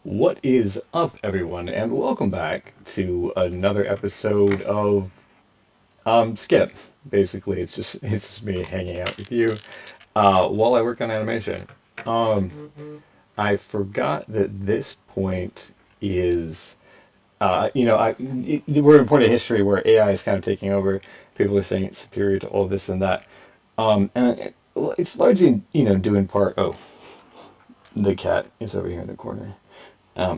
What is up, everyone, and welcome back to another episode of Skip. Basically, it's just me hanging out with you while I work on animation. Um, I forgot that this point is, we're in a point of history where AI is kind of taking over. People are saying it's superior to all this and that, it's largely, due in part. Oh, the cat is over here in the corner.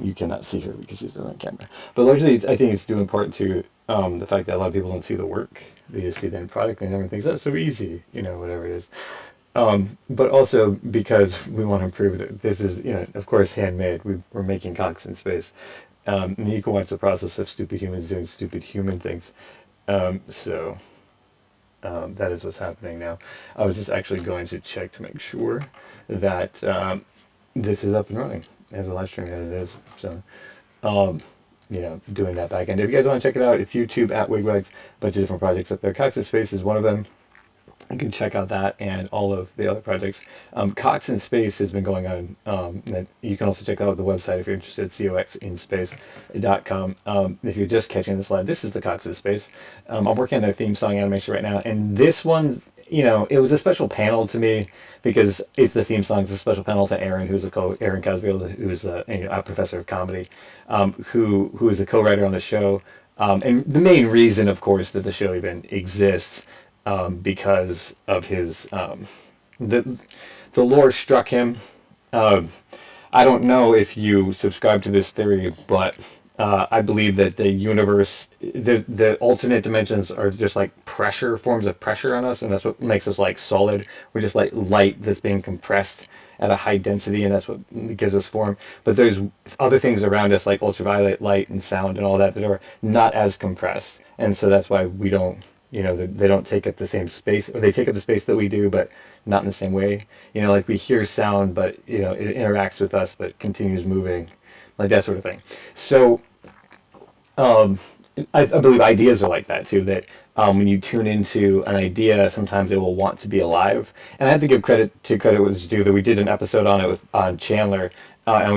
You cannot see her because she's not on camera. But largely, I think it's due in part to the fact that a lot of people don't see the work. They just see the end product and everyone thinks that's so easy, whatever it is. But also because we want to prove that this is, of course, handmade. We're making cocks in space. And you can watch the process of stupid humans doing stupid human things. So that is what's happening now. I was just actually going to check to make sure that this is up and running as a live stream as it is. So um, doing that back end. If you guys want to check it out, it's YouTube at Wigwag. A bunch of different projects up there. Cox in Space is one of them. You can check out that and all of the other projects. Cox in Space has been going on. And you can also check out the website if you're interested, coxinspace.com. If you're just catching this live, this is the Cox in Space. I'm working on their theme song animation right now, and this one, it was a special panel to me because it's the theme song. It's a special panel to Aaron, Aaron Cosgrove, who's a professor of comedy, who is a co-writer on the show. And the main reason, of course, that the show even exists because of his the the lore struck him. Uh, I don't know if you subscribe to this theory, but I believe that the alternate dimensions are just like pressure forms of pressure on us, and that's what makes us like solid. We're just like light that's being compressed at a high density, and that's what gives us form. But there's other things around us, like ultraviolet light and sound and all that, that are not as compressed, and so that's why we don't. They don't take up the same space, or they take up the space that we do, but not in the same way. Like we hear sound, but it interacts with us, but continues moving, like that sort of thing. So um, I believe ideas are like that too. That when you tune into an idea, sometimes it will want to be alive. And I have to give credit was due that we did an episode on it with on Chandler,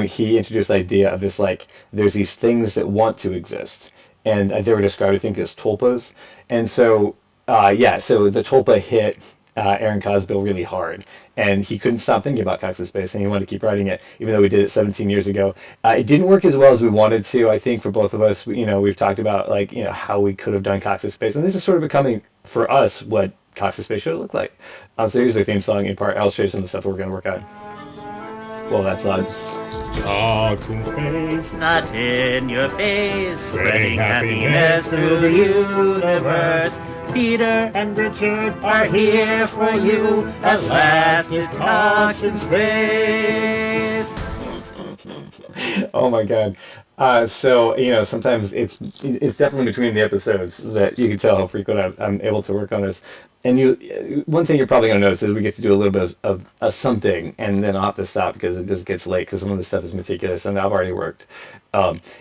he introduced the idea of this like there's these things that want to exist, and they were described I think as tulpas. And so yeah, so the tulpa hit Aaron Cosbill really hard, and he couldn't stop thinking about Cox in Space, and he wanted to keep writing it, even though we did it 17 years ago. It didn't work as well as we wanted to. I think for both of us, we've talked about like how we could have done Cox in Space, and this is sort of becoming for us what Cox in Space should look like. So here's the theme song in part. I'll show you some of the stuff we're going to work on. Well, that's loud. Cox in space, not in your face, spreading spreading happiness happiness through the universe. Peter and Richard are here for you. At last, it's Cox in Space. Oh my God. So sometimes it's definitely between the episodes that you can tell how frequent I'm able to work on this. And one thing you're probably going to notice is we get to do a little bit of something, and then I'll have to stop because it just gets late because some of the stuff is meticulous, and I've already worked.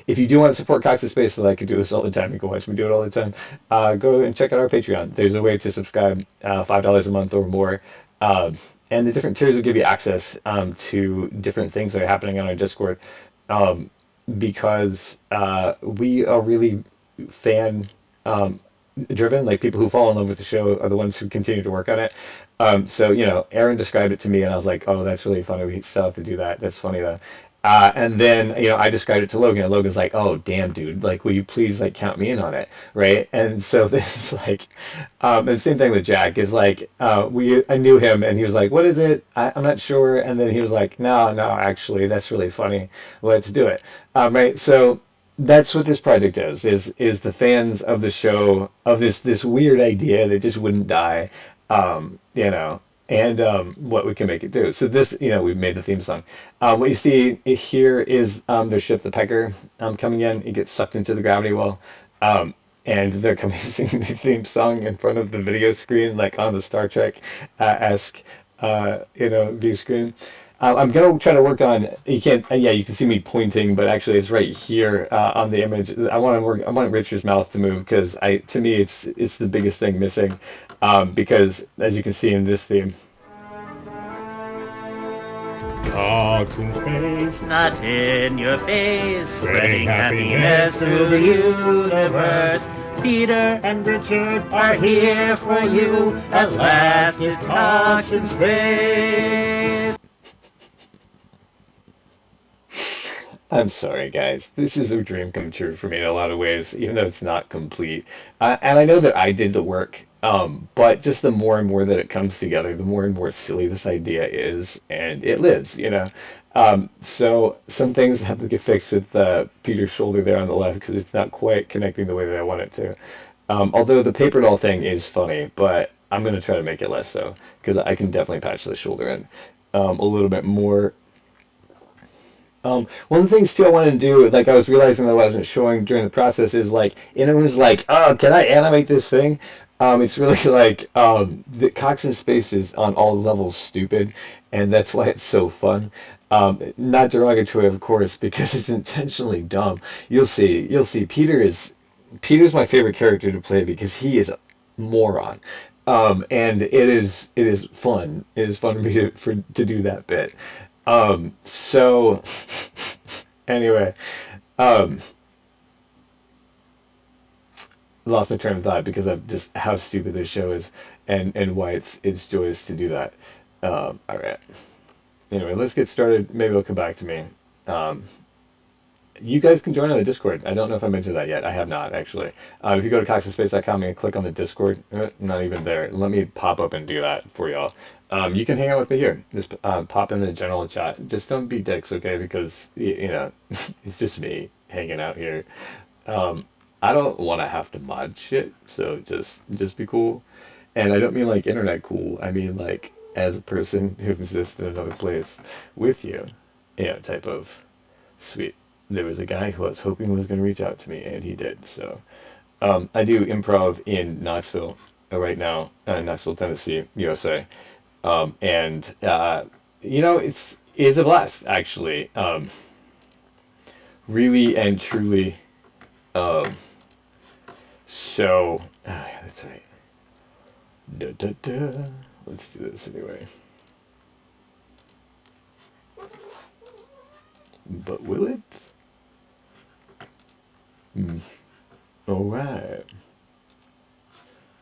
If you do want to support Cox in Space, so I could do this all the time, you can watch me do it all the time. Go and check out our Patreon. There's a way to subscribe, $5 a month or more. And the different tiers will give you access to different things that are happening on our Discord, um, because we are really fan driven. Like people who fall in love with the show are the ones who continue to work on it. So Aaron described it to me, and I was like, "Oh, that's really funny. We still have to do that. That's funny though." And then I described it to Logan, and Logan's like, "Oh, damn, dude! Like, will you please like count me in on it, right?" And so it's like, and same thing with Jack is like, I knew him, and he was like, "What is it? I'm not sure." And then he was like, "No, no, actually, that's really funny. Let's do it." Right. So that's what this project is the fans of the show of this weird idea that just wouldn't die, and what we can make it do. So this, we've made the theme song. What you see here is their ship, the Pecker, coming in. It gets sucked into the gravity well, and they're coming singing the theme song in front of the video screen, like on the Star Trek esque, view screen. I'm gonna try to work on. You can't. Yeah, you can see me pointing, but actually, it's right here on the image. I want to work. I want Richard's mouth to move because to me, it's the biggest thing missing. Because as you can see in this theme, talks in space. Not in your face, Spreading spreading happiness through the universe. Peter And Richard are here for you. At last it talks in space. I'm sorry, guys. This is a dream come true for me in a lot of ways, even though it's not complete. And I know that I did the work, but just the more and more that it comes together, the more and more silly this idea is, and it lives, you know. So some things have to get fixed with Peter's shoulder there on the left because it's not quite connecting the way that I want it to. Although the paper doll thing is funny, but I'm going to try to make it less so because I can definitely patch the shoulder in a little bit more. One of the things too I wanted to do, like I was realizing that I wasn't showing during the process, is like anyone was like, "Oh, can I animate this thing?" It's really like the Cox in Space is on all levels stupid, and that's why it's so fun. Not derogatory, of course, because it's intentionally dumb. You'll see. You'll see. Peter's my favorite character to play because he is a moron. And it is fun. It is fun for me to do that bit. So anyway, um, lost my train of thought because of just how stupid this show is and why it's joyous to do that. All right. Anyway, let's get started. Maybe it'll come back to me. Um, you guys can join on the Discord. I don't know if I mentioned that yet. I have not actually. If you go to coxinspace.com and click on the Discord, not even there. Let me pop up and do that for y'all. You can hang out with me here. Just pop in the general chat. Just don't be dicks, okay? Because you know, it's just me hanging out here. Um, I don't want to have to mod shit, so just be cool. And I don't mean like internet cool. I mean like as a person who exists in another place with you, type of sweet. There was a guy who I was hoping was going to reach out to me, and he did. So I do improv in Knoxville right now, Knoxville, Tennessee, USA. And it's a blast actually. Really and truly. Um, yeah, that's right. Da, da, da. Let's do this anyway. But will it? Hmm. All right.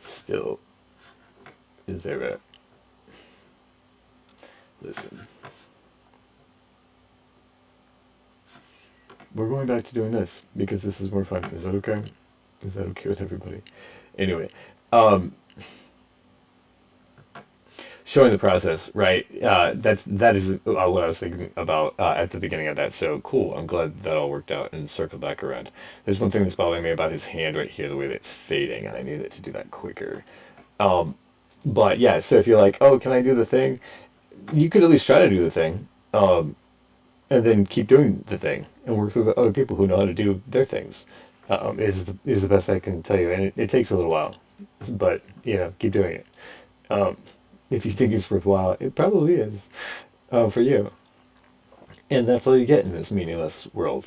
Still, is there a listen? We're going back to doing this because this is more fun. Is that okay? Is that okay with everybody? Anyway, um, showing the process, right? That is what I was thinking about at the beginning of that. So cool. I'm glad that all worked out and circled back around. There's one thing that's bothering me about his hand right here, the way that it's fading, and I need it to do that quicker. Um, but yeah, so if you're like, oh, can I do the thing? You could at least try to do the thing, and then keep doing the thing and work through the other people who know how to do their things. Is the best I can tell you, and it takes a little while, but keep doing it. Um, if you think it's worthwhile, it probably is for you. And that's all you get in this meaningless world.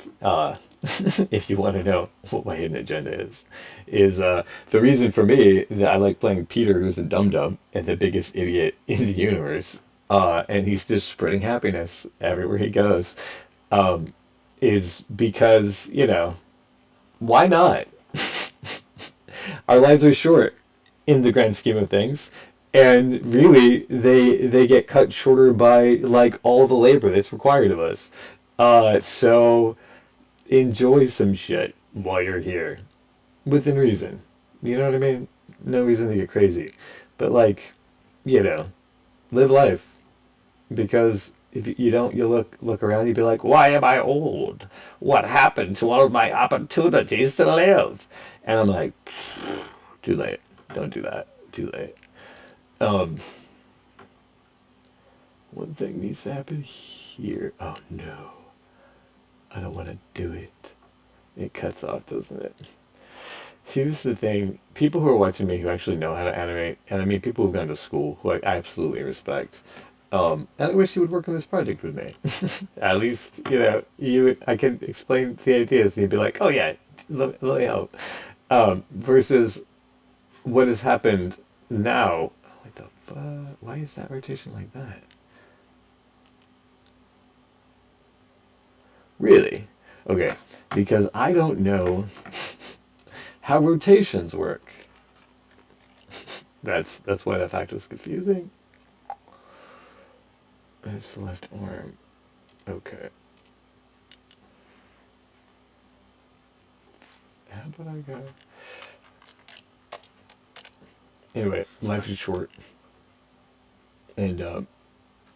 If you want to know what my hidden agenda is the reason for me that I like playing Peter, who's a dum dum and the biggest idiot in the universe, and he's just spreading happiness everywhere he goes, um, is because why not? Our lives are short in the grand scheme of things. And really, they get cut shorter by like all the labor that's required of us. So enjoy some shit while you're here, within reason. You know what I mean? No reason to get crazy, but like, you know, live life. Because if you don't, you look around, you'd be like, why am I old? What happened to all my opportunities to live? And I'm like, too late. Don't do that. Too late. Um, One thing needs to happen here. Oh no, I don't want to do it. It cuts off, doesn't it? See, this is the thing. People who are watching me who actually know how to animate, and I mean people who've gone to school, who I absolutely respect. And I wish you would work on this project with me. At least, I can explain the ideas, and you'd be like, oh yeah, let me help. Versus what has happened now. What the fuck? Why is that rotation like that? Really? Okay, because I don't know how rotations work. That's why that fact is confusing. It's the left arm. Okay. How about I go? Anyway, life is short, and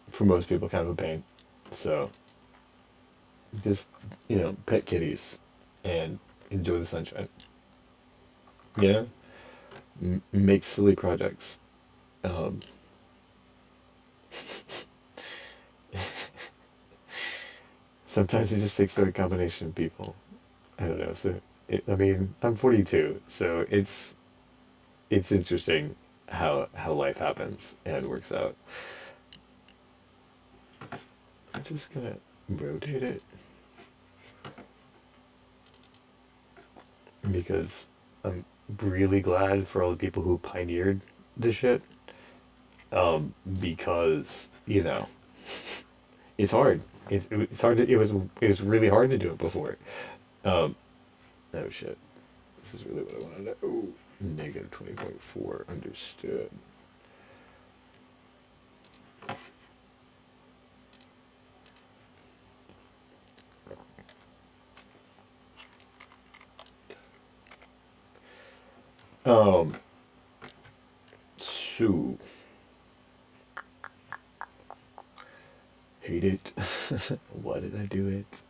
for most people, kind of a pain. So just pet kitties and enjoy the sunshine. You know, make silly projects. Um, Sometimes it just takes a combination of people. I don't know. So I mean, I'm 42, so it's interesting how life happens and works out. I'm just gonna rotate it because I'm really glad for all the people who pioneered this shit. Because it's hard. It's hard. It was really hard to do it before. Um, oh shit. This is really what I wanted to know. Negative 20.4. Understood. Um, so hate it. Why did I do it?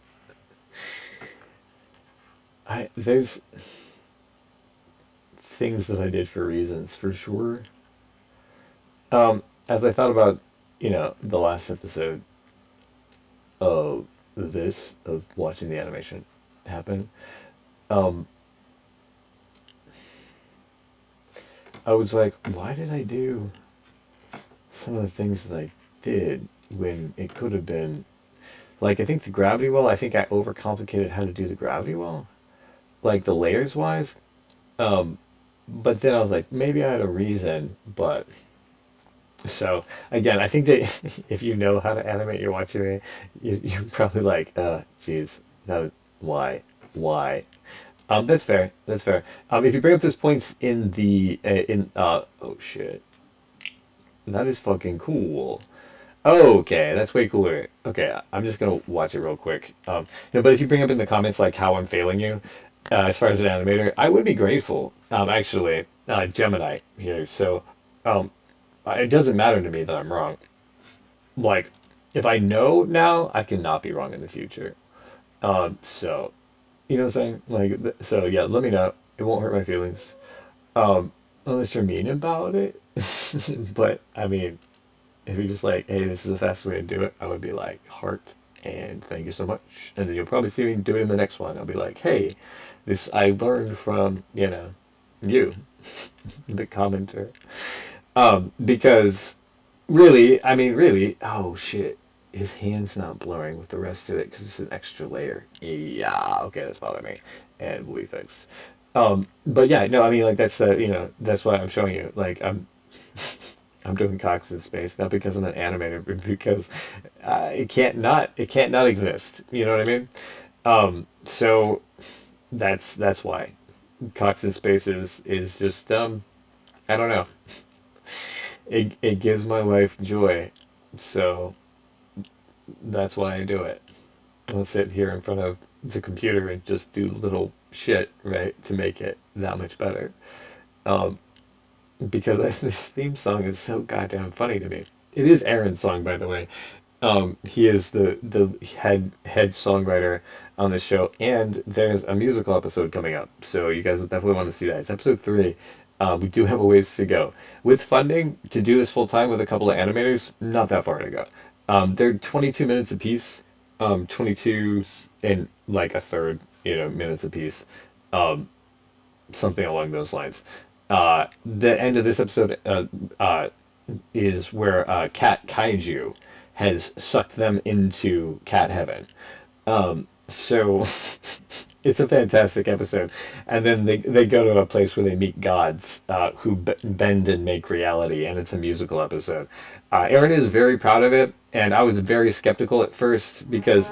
There's things that I did for reasons for sure. As I thought about, the last episode of of watching the animation happen, um, I was like, why did I do some of the things that I did when it could have been like I think the gravity well, I think I overcomplicated how to do the gravity well, like the layers wise. Um, but then I was like, maybe I had a reason, but so again, I think that if you know how to animate your watching it, you're probably like, geez, no, why, why? That's fair. That's fair. If you bring up those points in the oh shit, that is fucking cool. Okay, that's way cooler. Okay, I'm just gonna watch it real quick. No, but if you bring up in the comments like how I'm failing you, as far as an animator, I would be grateful. Actually, Gemini here. So, um, it doesn't matter to me that I'm wrong. Like, if I know now, I cannot be wrong in the future. So you know what I'm saying? Like, so yeah, let me know. It won't hurt my feelings. Um, Unless you're mean about it. But I mean, if you're just like, hey, this is the fastest way to do it, I would be like, heart, and thank you so much. And then you'll probably see me do it in the next one. I'll be like, hey, this I learned from, you, the commenter. Because really, I mean, really, oh shit, his hand's not blurring with the rest of it because it's an extra layer. Yeah, okay, that's bothering me, and will be fixed. But yeah, no, I mean, like that's that's why I'm showing you. Like I'm doing Cox in space, not because I'm an animator, but because it can't not exist. You know what I mean? So that's why Cox in space is just I don't know. It gives my life joy, so that's why I do it. I'll sit here in front of the computer and just do little shit, right, to make it that much better. Um, because this theme song is so goddamn funny to me. It is Aaron's song, by the way. He is the head songwriter on the show, and there's a musical episode coming up, so you guys will definitely want to see that. It's episode 3. We do have a ways to go with funding to do this full time with a couple of animators. Not that far to go. They're 22 minutes apiece, 22 and like a third, minutes apiece, um, something along those lines. The end of this episode is where Cat Kaiju has sucked them into cat heaven. So it's a fantastic episode. And then they go to a place where they meet gods who bend and make reality, and it's a musical episode. Aaron is very proud of it, and I was very skeptical at first because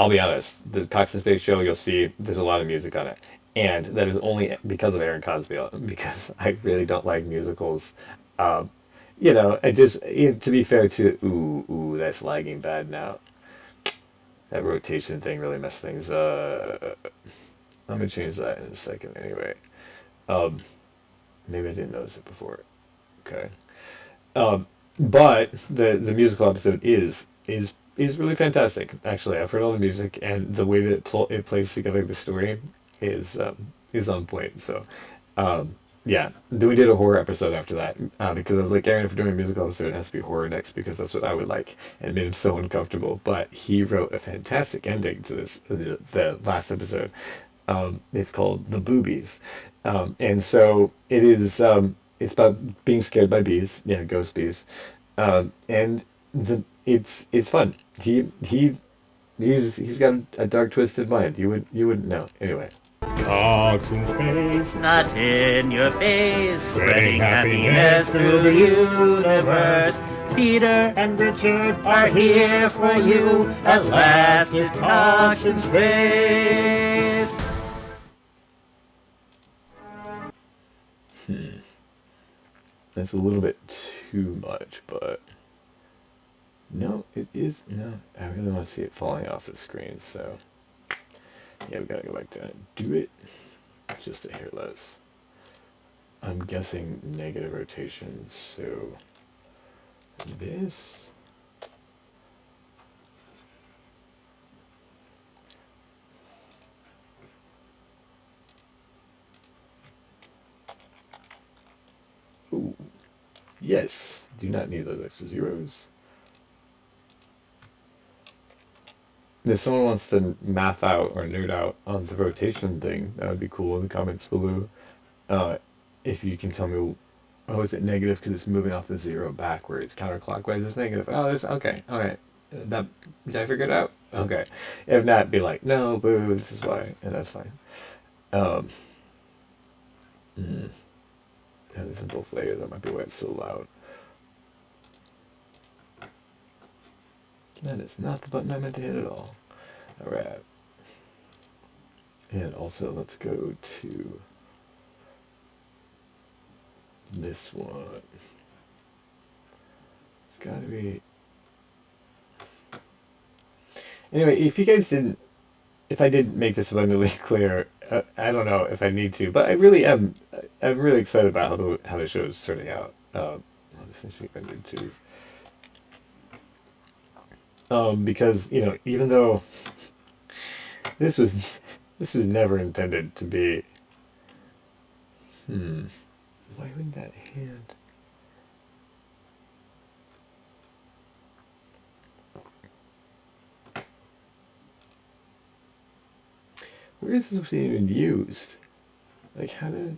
I'll be honest, the Cox and Space show, you'll see there's a lot of music on it. And that is only because of Aaron Cosby, because I really don't like musicals. Um, I just, to be fair to, that's lagging bad now. That rotation thing really messed things up. I'm gonna change that in a second anyway. Um, maybe I didn't notice it before. Okay. Um, but the musical episode is really fantastic. Actually, I've heard all the music and the way that it plays together the story is on point. So, um, yeah. Then we did a horror episode after that because I was like, Aaron, if we're doing a musical episode, it has to be horror next because that's what I would like, and it made him so uncomfortable. But he wrote a fantastic ending to the last episode. It's called The Boobies. And so it's about being scared by bees, yeah, ghost bees. And it's fun. He's got a dark twisted mind. You wouldn't know. Anyway. Cox in space. Not in your face, Spreading spreading happiness through the universe. Peter And Richard are here for you. At last, it's Cox in space. That's a little bit too much, but no, it is no. I really want to see it falling off the screen, so yeah, we gotta go back down and do it just a hair less. I'm guessing negative rotation, so this. Ooh, yes, do not need those extra zeros. If someone wants to math out or nerd out on the rotation thing, that would be cool in the comments below. Uh, if you can tell me, oh, is it negative because it's moving off the zero backwards, counterclockwise it's negative. Oh, that's okay. All right. That did I figure it out? Okay. If not, be like, no, boo, this is why, and that's fine. Um, mm, yeah, this is both layers. That might be why it's so loud. That is not the button I meant to hit at all. All right. And also, let's go to this one. It's got to be. Anyway, if I didn't make this abundantly clear, I don't know if I need to, but I really am. I'm really excited about how the show is turning out. This needs to be ended too. Because even though this was this was never intended to be. Why would that hand? Where is this even used? Like, how did?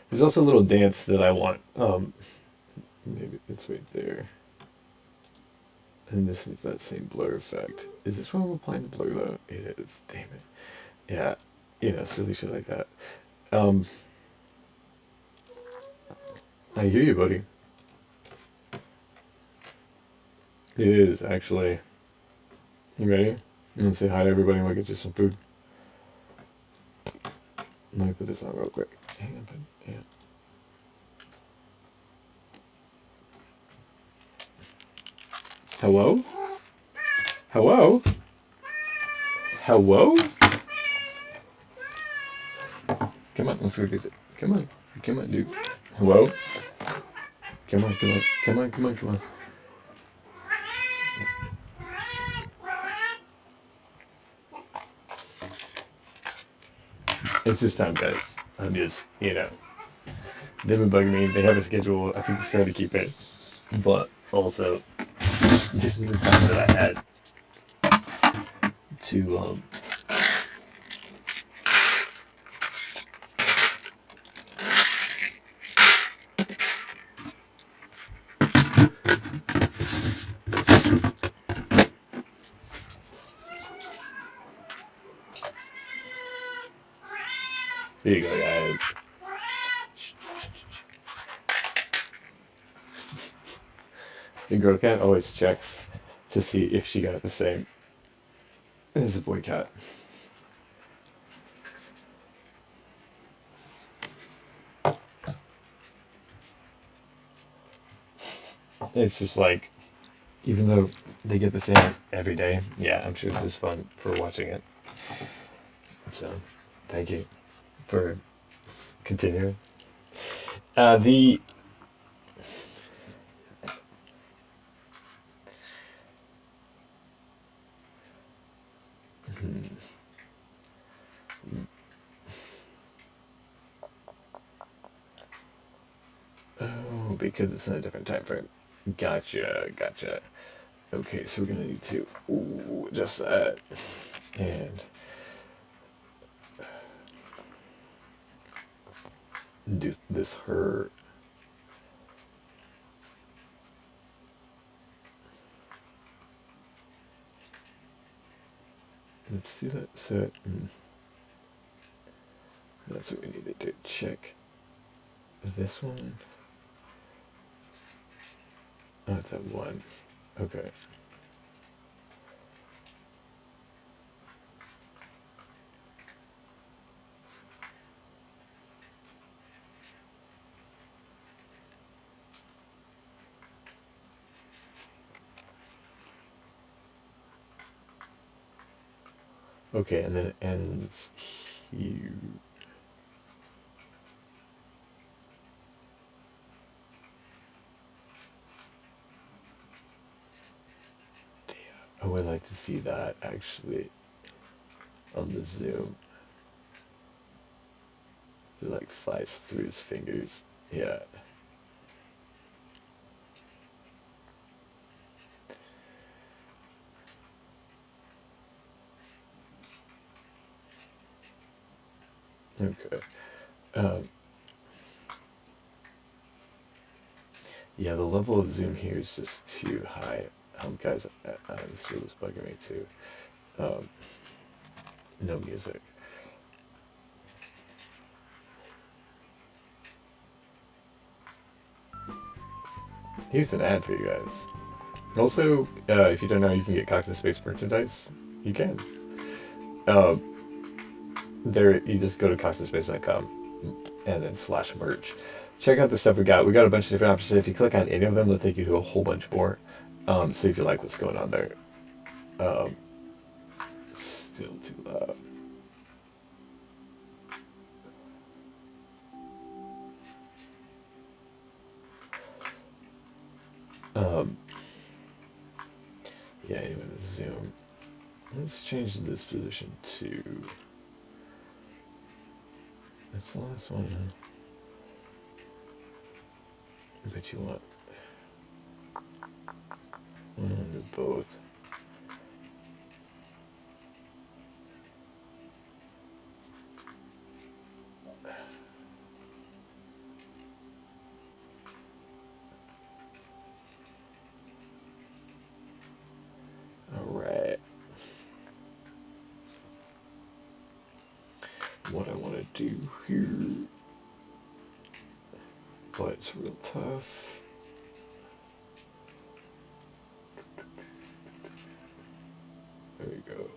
There's also a little dance that I want. Maybe it's right there. And this is that same blur effect. Is this where I'm applying the blur though? It is. Damn it. Yeah. Silly shit like that. Um, I hear you, buddy. It is actually. You ready? I'm gonna say hi to everybody and we'll get you some food. Let me put this on real quick. Hang on, bud. Yeah. Hello? Hello? Hello? Come on, let's go get it. Come on, dude. Hello? Come on, come on. It's just time, guys. I'm just, they've been bugging me. They have a schedule. I think it's trying to keep it. But also, this is the time that I had to, here you go, guys. The girl cat always checks to see if she got the same as the boy cat. It's just like, even though they get the same every day, yeah, I'm sure this is fun for watching it. So, thank you for continuing. The oh, because it's in a different time frame. Gotcha, gotcha. Okay, so we're gonna need to adjust that and do this her. Let's see that. So that's what we needed to check. This one. Oh, it's at 1. Okay. Okay, and then it ends here. I would like to see that actually on the zoom. It like flies through his fingers. Yeah. Okay. Um, yeah, the level of zoom here is just too high. Guys, this was bugging me too. Um, no music. Here's an ad for you guys. Also, if you don't know, you can get Cox and Space merchandise. You can. Um, there, you just go to coxandspace.com and then /merch. Check out the stuff we got. We got a bunch of different options. If you click on any of them, they'll take you to a whole bunch more. So if you like what's going on there, um, still too loud. Um, yeah, anyway, the zoom. Let's change this position to. That's the last one, huh? But you want one of both. Alright. What I want to do here. But it's real tough. There we go.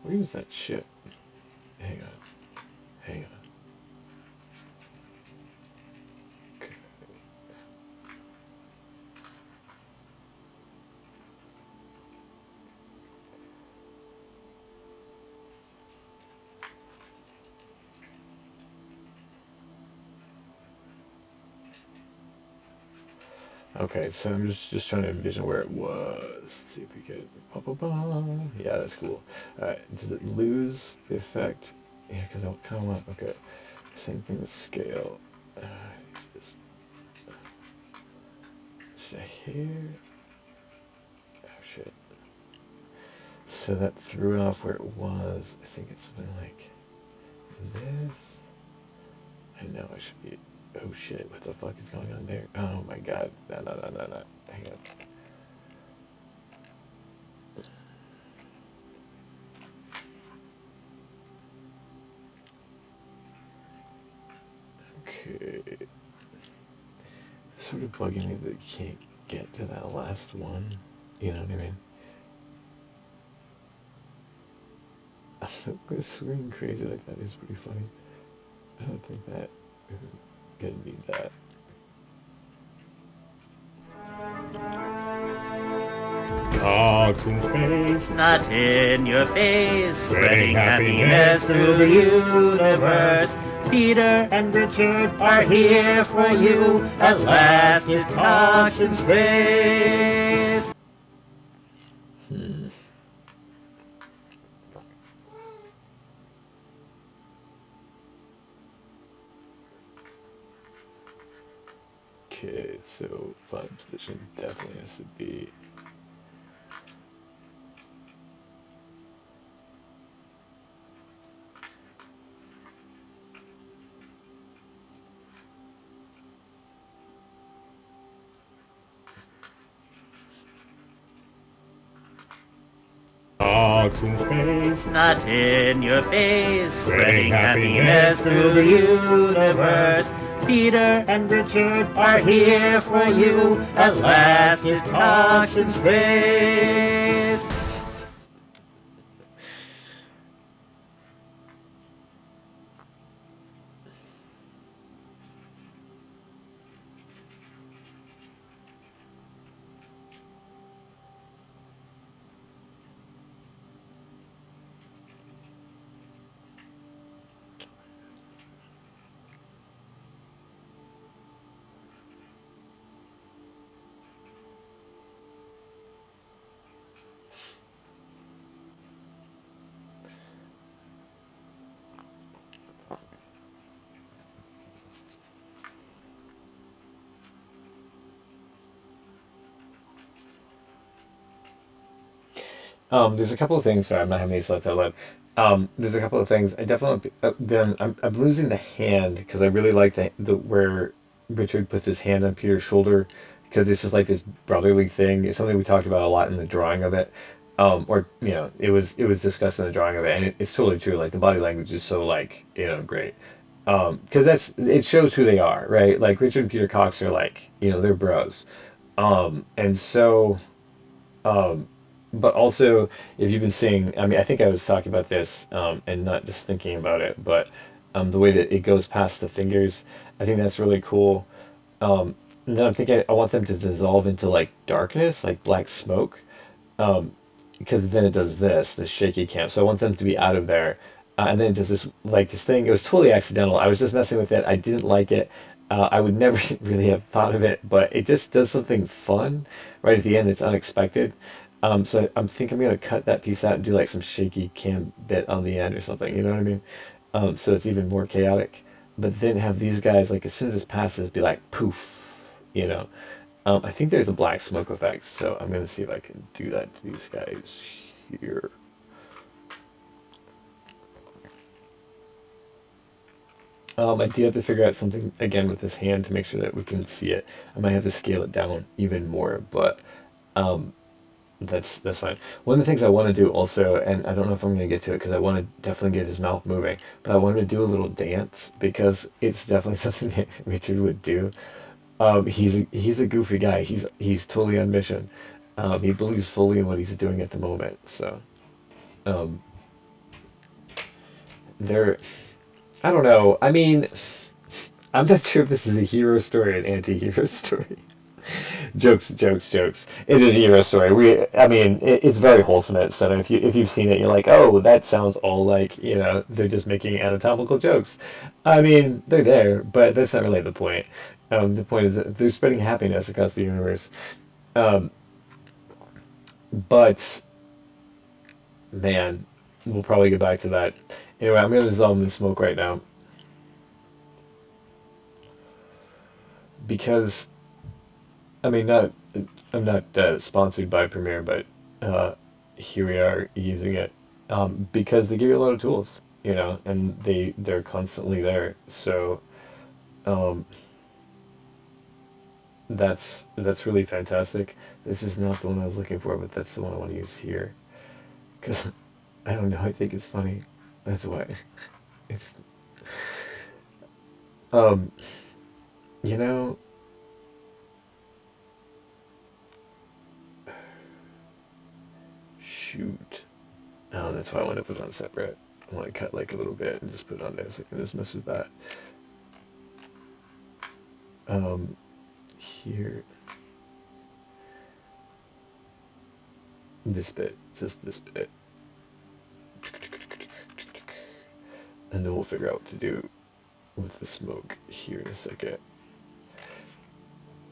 Where's that shit? Hang on. Hang on. Okay. Okay, so I'm just trying to envision where it was. Let's see if we could. Yeah, that's cool. Alright, does it lose the effect? Yeah, because I kind of want. Okay, same thing with scale. Just say here. Oh shit. So that threw it off where it was. I think it's something like this. I know I should be. Oh shit, what the fuck is going on there? Oh my god. No, no, no, no, no. Hang on. Okay. Sort of bugging me that you can't get to that last one. You know what I mean? Swinging crazy like that is pretty funny. I don't think that we're gonna need that. Cogs in space, Not in your face, spreading spreading happiness through the universe. Peter and Richard are here for you. At last, it's Talks in Space. Hmm. Okay, so final position definitely has to be. Cogs in space, Not in your face, spreading happiness through the universe. Peter and Richard are here for you. At last, it's Talks in Space. There's a couple of things. Sorry, I'm not having these slides out loud. There's a couple of things. I definitely then I'm losing the hand because I really like the where Richard puts his hand on Peter's shoulder because it's just like this brotherly thing. It's something we talked about a lot in the drawing of it. Or it was discussed in the drawing of it, and it's totally true. Like the body language is so like great. Because it shows who they are, right? Like Richard and Peter Cox are like they're bros. And so. Um, but also, if you've been seeing, I mean, I think I was talking about this and not just thinking about it, but the way that it goes past the fingers, I think that's really cool. Um, and then I'm thinking I want them to dissolve into like darkness, like black smoke, um, because then it does this shaky cam. So I want them to be out of there, and then it does this like this thing. It was totally accidental. I was just messing with it. I didn't like it. I would never really have thought of it, but it just does something fun right at the end. It's unexpected. So I think I'm gonna cut that piece out and do like some shaky cam bit on the end or something. You know what I mean? So it's even more chaotic. But then have these guys like as soon as this passes, be like poof. I think there's a black smoke effect, so I'm gonna see if I can do that to these guys here. I do have to figure out something again with this hand to make sure that we can see it. I might have to scale it down even more, but um, that's fine. One of the things I want to do also, and I don't know if I'm gonna get to it because I want to definitely get his mouth moving, but I wanted to do a little dance because it's definitely something that Richard would do. He's a goofy guy. He's totally on mission. He believes fully in what he's doing at the moment. So um, there, I don't know. I mean, I'm not sure if this is a hero story or an anti-hero story. Jokes, jokes, jokes. It is a hero story. I mean, it's very wholesome at its center. If you've seen it, you're like, oh, that sounds all like they're just making anatomical jokes. I mean, they're there, but that's not really the point. The point is that they're spreading happiness across the universe. Um, but man, we'll probably get back to that. Anyway, I'm gonna dissolve in the smoke right now because I mean, not I'm not sponsored by Premiere, but uh, here we are using it because they give you a lot of tools, and they're constantly there. So um, that's really fantastic. This is not the one I was looking for, but that's the one I want to use here because I don't know. I think it's funny. That's why. It's Um, you know, shoot. Oh, that's why I want to put it on separate. I want to cut like a little bit and just put it on there so I can just mess with that. Here, this bit, just this bit. And then we'll figure out what to do with the smoke here in a second.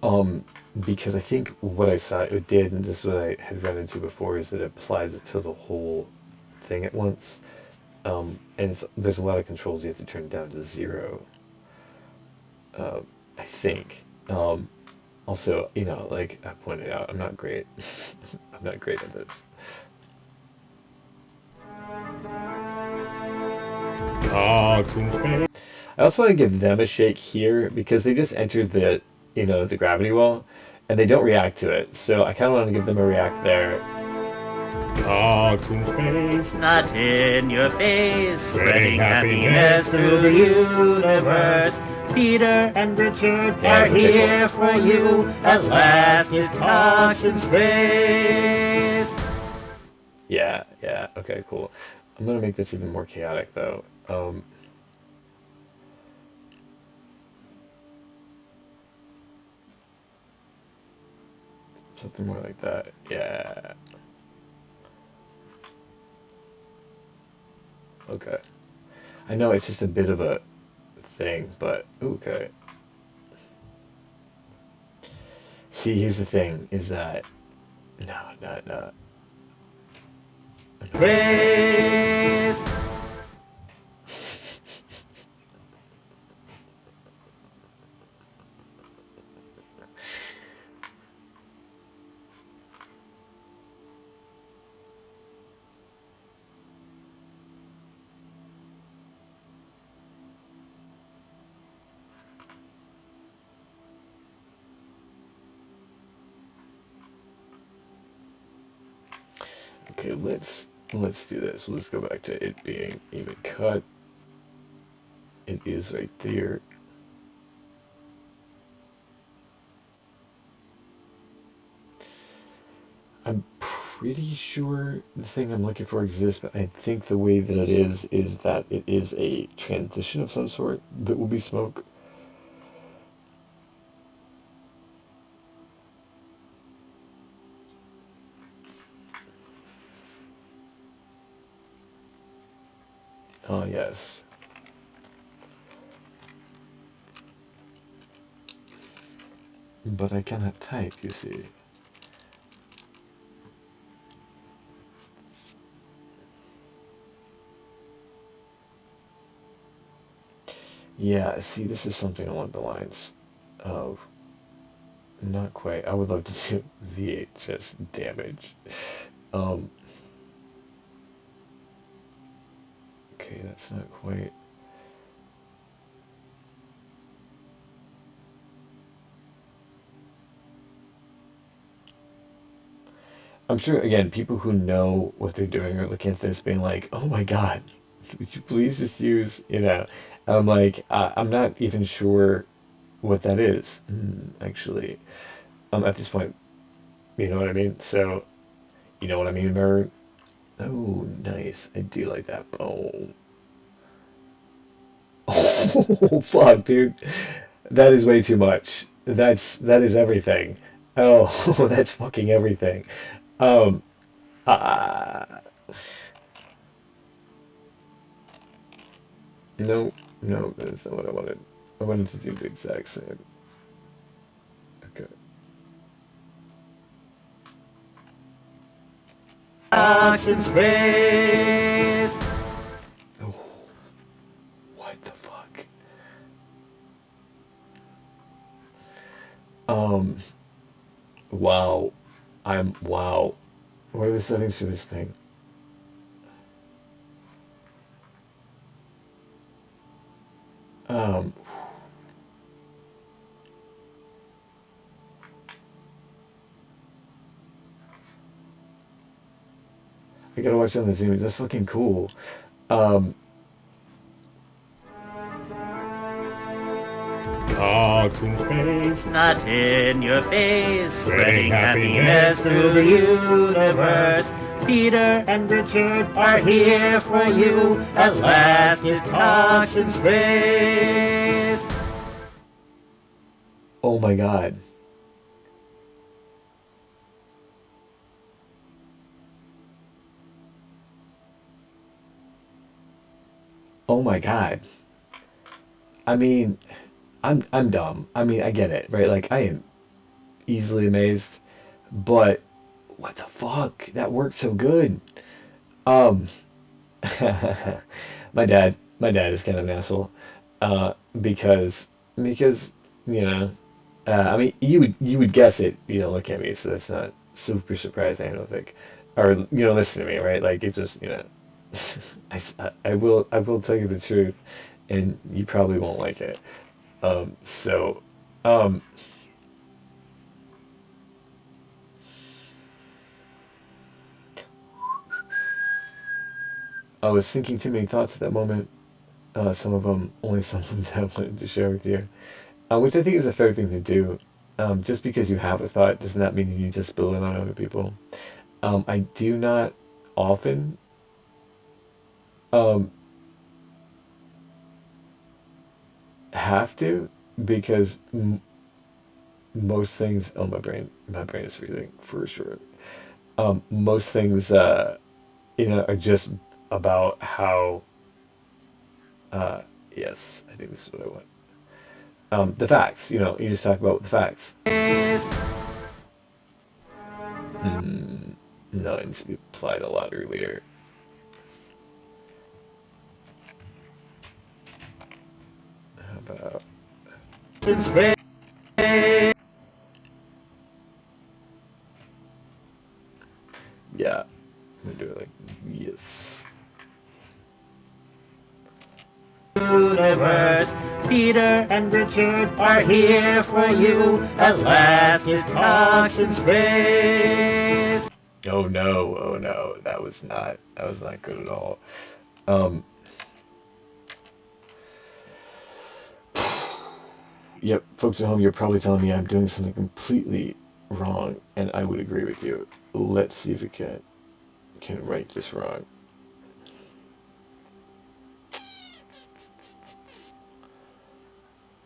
Um, because I think what I saw it did, and this is what I had run into before, is that it applies it to the whole thing at once. And there's a lot of controls you have to turn down to 0. I think. Also, like I pointed out, I'm not great. I'm not great at this. Cogs in space. I also want to give them a shake here because they just entered the gravity well, and they don't react to it. So I kind of want to give them a react there. Cogs in space. Not in your face, spreading happiness through the universe. Peter And Richard are here for you. At last, it's Cogs in space. Yeah, yeah, okay, cool. I'm gonna make this even more chaotic though. Something more like that. Yeah. Okay. I know it's just a bit of a thing, but okay. See, here's the thing, is that no, no, no. Space. Okay, let's do this. Let's go back to it being even cut. It is right there. I'm pretty sure the thing I'm looking for exists, but I think the way that it is that it is a transition of some sort that will be smoke. Oh, yes. But I cannot type, you see. Yeah, see, this is something along the lines of not quite. I would love to do VHS damage. Um, okay, that's not quite. I'm sure, again, people who know what they're doing are looking at this being like, oh my God, would you please just use. I'm like, I'm not even sure what that is, actually. At this point, you know what I mean? So, you know what I mean, Bird? Oh, nice. I do like that. Oh. Oh, fuck, dude. That is way too much. That is everything. Oh, that's fucking everything. Um, uh, no, no, that's not what I wanted. I wanted to do the exact same. Okay. Cogs in space. Oh, what the fuck? Um, wow. Wow. What are the settings for this thing? Um, I gotta watch on the Zooms. That's fucking cool. Um, Cogs in space. Not in your face, Spreading spreading happiness through the universe. Peter And Richard are here for you. At last it's Cogs in space. Oh my God. Oh my God. I mean, I'm dumb. I mean, I get it, right? Like I am easily amazed, but what the fuck? That worked so good. Um, my dad is kind of an asshole, because because you know, I mean, you would guess it. You know, look at me, so that's not super surprising. I don't think, or listen to me, right? Like it's just I will tell you the truth, and you probably won't like it. So, um, I was thinking too many thoughts at that moment. Some of them, only some of them that I wanted to share with you, which I think is a fair thing to do. Just because you have a thought does not mean you need to spill it on other people. I do not often um, have to because most things. Oh, my brain is freezing for sure. Most things, are just about how. Uh, yes, I think this is what I want. The facts. You just talk about the facts. Hmm. No, it needs to be applied a lot earlier. How about? In space. Yeah, I'm gonna do it like yes. Universe. Peter and Richard are here for you. At last it's Cogs in space. Oh no, oh no, that was not good at all. Um, yep, folks at home, you're probably telling me I'm doing something completely wrong, and I would agree with you. Let's see if we can right this wrong.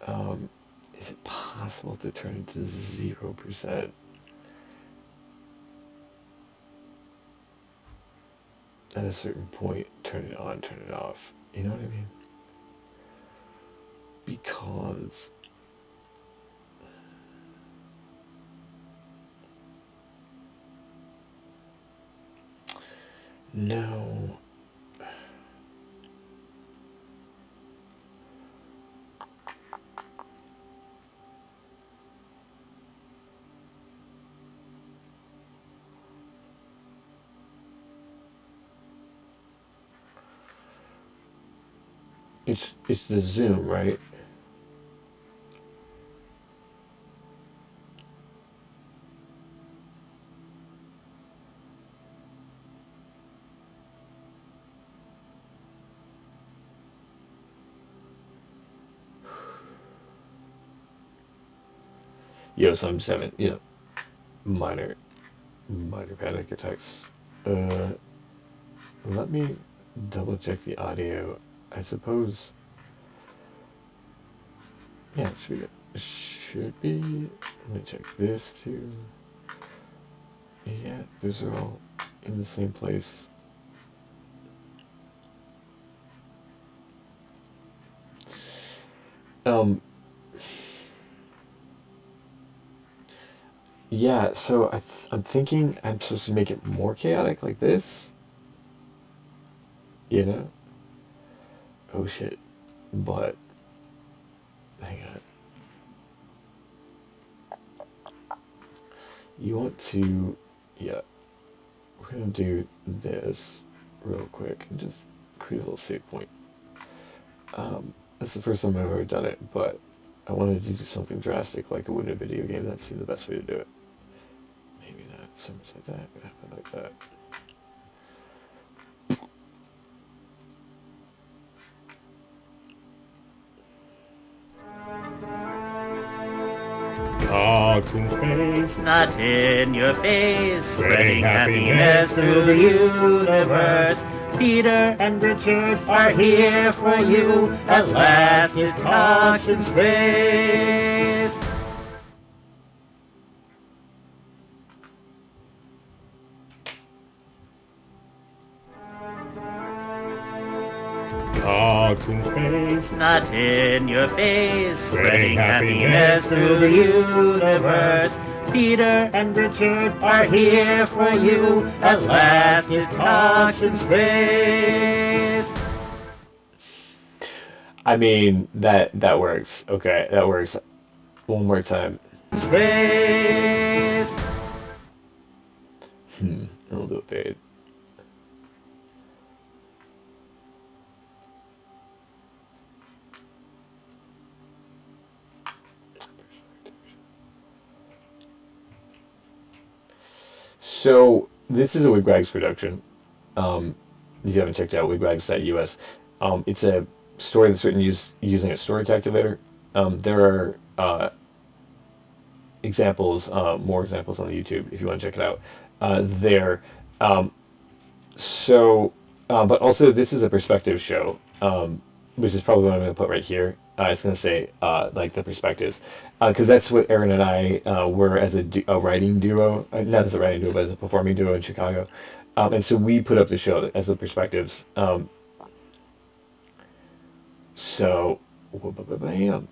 Um, is it possible to turn it to 0%? At a certain point, turn it on, turn it off. You know what I mean? Because no, it's the zoom, right? Yo, so I'm 7, minor minor panic attacks. Uh, Let me double check the audio. I suppose, yeah, it should be good. It should be. Let me check this too. Yeah, those are all in the same place. Um, yeah, so I'm thinking I'm supposed to make it more chaotic like this, you know? Oh shit. But, hang on. You want to, yeah, we're gonna do this real quick and just create a little save point. That's the first time I've ever done it, but I wanted to do something drastic like it would in a video game. That seemed the best way to do it. Maybe not so much like that, but happen like that. Cogs in space, not in your face, spreading spreading happiness through the universe. Peter and Richard are here for you. At last, it's Cogs in space. Cogs in space, Not in your face, spreading spreading happiness through the universe. Peter and Richard are here for you. At last, it's Cogs in space. I mean, that works. Okay, that works. One more time. Space. I'll do it fade. So this is a Wigwags production. If you haven't checked it out, wigwags.us. It's a story that's written using a story calculator. There are examples, more examples on the YouTube if you want to check it out. There. Um, but also this is a perspective show, which is probably what I'm going to put right here. It's going to say like the perspectives, because that's what Aaron and I were as a writing duo, not as a writing duo, but as a performing duo in Chicago. And so we put up the show as the perspectives. So, bam,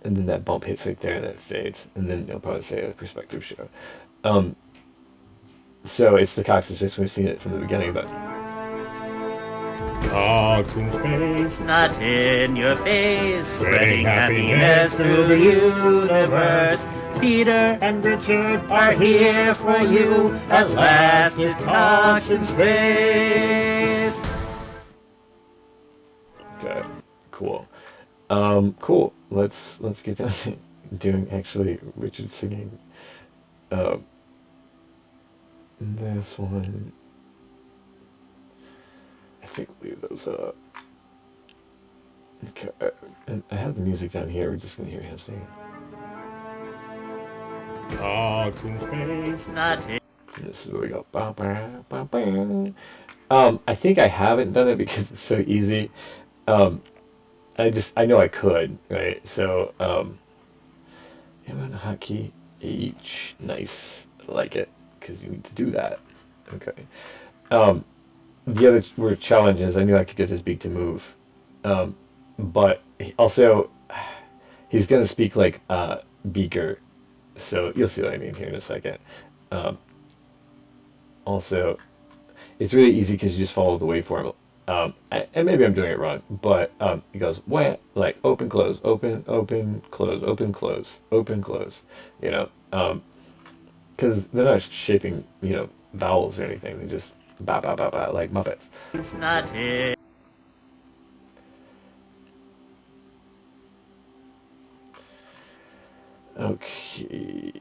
and then that bump hits right there, and then it fades, and then they'll probably say a perspective show. Um, so it's the Cox Space. We've seen it from the beginning, but Cogs in space, Not in your face, spreading happiness through the universe. Peter and Richard are here for you. At last, it's Cogs in space. okay, cool. Cool. Let's get down to doing actually Richard singing. Uh, this one. I think we'll leave those up. Okay, and I have the music down here. We're just gonna hear him sing. Cogs in space, Not in. This is where we go. Ba, ba, ba, ba. I think I haven't done it because it's so easy. Um, I know I could, right? So, M on hotkey H, nice. I like it because you need to do that. Okay. Um, the other were challenges. I knew I could get this beak to move, but also he's gonna speak like Beaker, so you'll see what I mean here in a second. Um, Also, it's really easy because you just follow the waveform. And maybe I'm doing it wrong, but it goes wah, like open, close, open, open, close, open, close, open, close. You know, because they're not shaping, vowels or anything. They just ba ba ba ba like Muppets. Not in. Okay,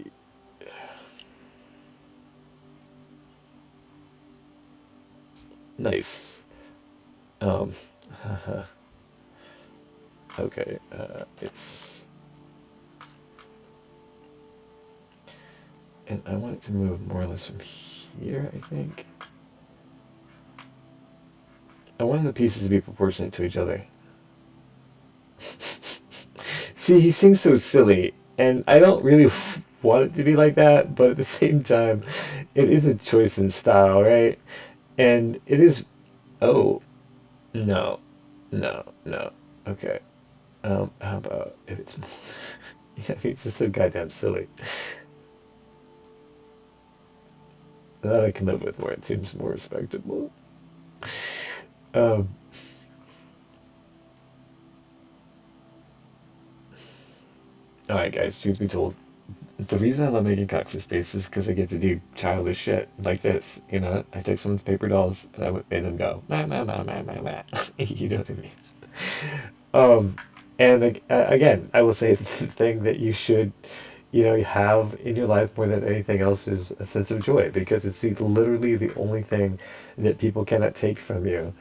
nice. Um, okay, and I want it to move more or less from here, I think. I want the pieces to be proportionate to each other. See, he sings so silly, and I don't really want it to be like that, but at the same time, it is a choice in style, right? And it is. Oh, no, no, no. Okay. How about if it's more. Yeah, it's just so goddamn silly. That I can live with where it seems more respectable. Um, Alright, guys, truth be told, the reason I love making Cox's Space is because I get to do childish shit like this. I take someone's paper dolls and I would make them go, ma, ma, ma, ma, ma, ma. You know what I mean? Um, and again, I will say the thing that you should, have in your life more than anything else is a sense of joy because it's literally the only thing that people cannot take from you,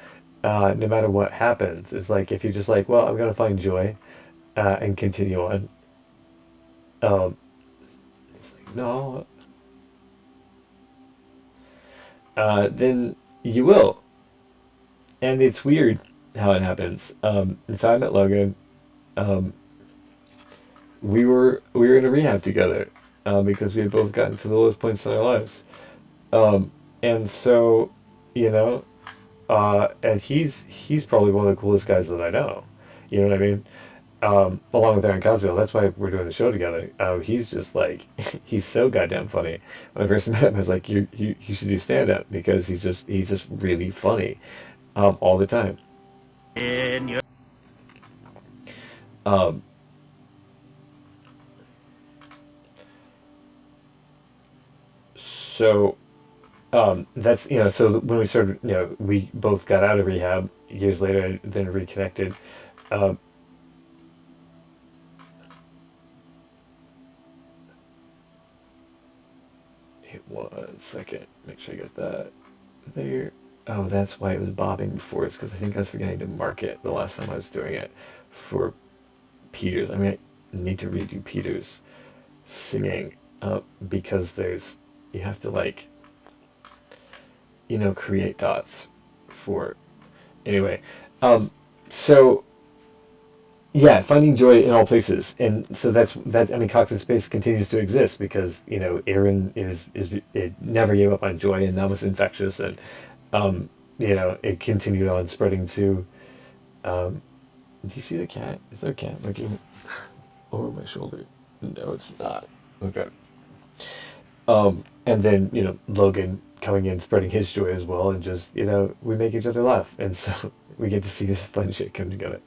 no matter what happens. It's like if you're just like, well, I'm gonna find joy, and continue on. Um, no, then you will. And it's weird how it happens. So I met Logan. Um, we were in a rehab together because we had both gotten to the lowest points in our lives. Um, and so, you know, and he's probably one of the coolest guys that I know. You know what I mean? Along with Aaron Cosgrove, that's why we're doing the show together. He's just like he's so goddamn funny. When I first met him, I was like, you should do stand up because he's just really funny all the time. In your Um, so that's so when we started, we both got out of rehab years later, then reconnected. Um, one second, make sure I get that there. Oh, that's why it was bobbing before. It's because I think I was forgetting to mark it the last time I was doing it for Peters. I mean, I need to redo Peters singing because you have to like, create dots for, anyway. Um, so yeah, finding joy in all places, and so that's. I mean, Cox and Space continues to exist because Aaron is it never gave up on joy, and that was infectious, and um, it continued on spreading to. Um, do you see the cat? Is there a cat looking over my shoulder? No, it's not. Okay. And then Logan coming in, spreading his joy as well, and just we make each other laugh, and so we get to see this fun shit come together.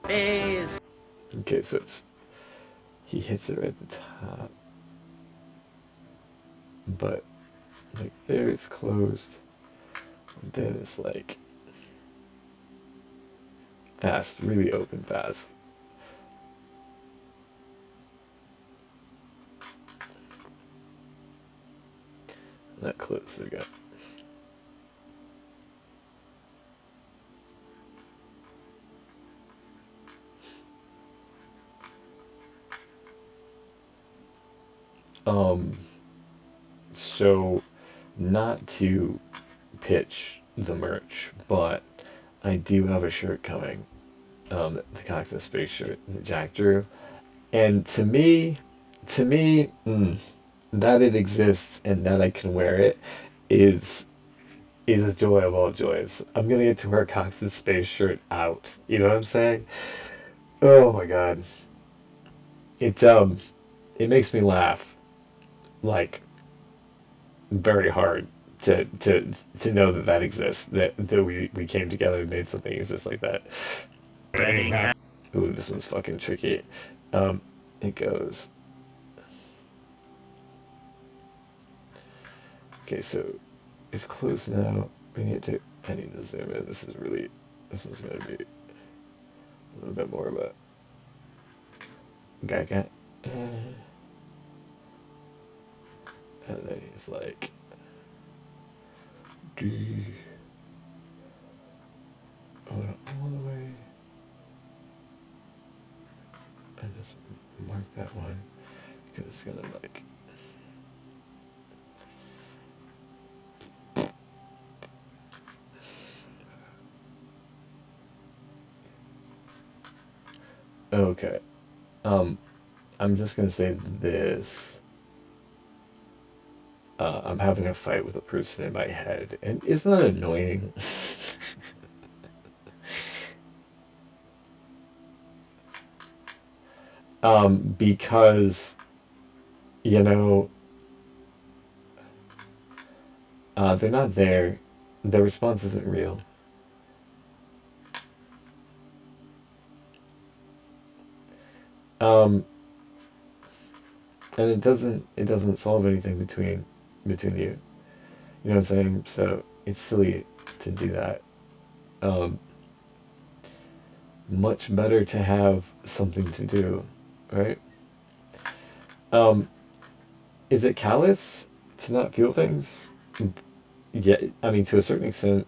face. Okay, so he hits it right at the top, but like there it's closed. And then it's like fast, really open fast. And that closes again. Um, so not to pitch the merch, but I do have a shirt coming. The Cox and Space shirt that Jack drew. And to me, that it exists and that I can wear it is is a joy of all joys. I'm gonna get to wear a Cox and Space shirt out. You know what I'm saying? Oh my God. It it makes me laugh like very hard to know that that exists. That we came together and made something exist like that. Spreading happiness. Ooh, this one's fucking tricky. Um, it goes. Okay, so it's closed now. We need to. I need to zoom in. This is gonna be a little bit more of a gaga. And then he's like, D. All the way. And just mark that one because it's gonna like. Okay. Um, I'm just gonna say this. I'm having a fight with a person in my head, and isn't that annoying? Because you know they're not there. Their response isn't real. Um, and it doesn't solve anything between you. You know what I'm saying? So it's silly to do that. Um, much better to have something to do, right? Um, is it callous to not feel things? Yeah, I mean, to a certain extent,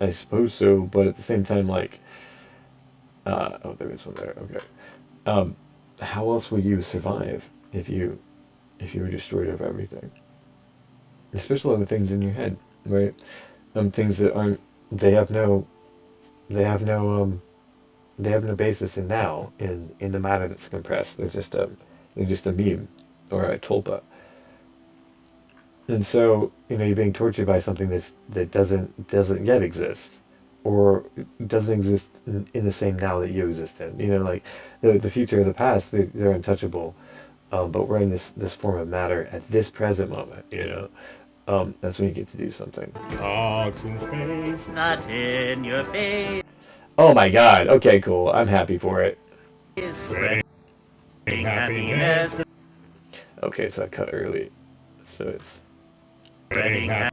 I suppose so, but at the same time, like, oh, there is one there. Okay. Um, how else will you survive if you if you were destroyed of everything, especially the things in your head, right? Things that aren't, they have no, they have no, they have no basis in now in the matter that's compressed. They're just a meme or a tulpa. And so, you're being tortured by something that doesn't yet exist, or doesn't exist in the same now that you exist in. Like the future or the past, they're untouchable. But we're in this form of matter at this present moment. That's when you get to do something. Cogs in space. Not in your face. Oh my God. Okay, cool. I'm happy for it. Spreading happiness. Okay, so I cut early, so it's Spreading happiness.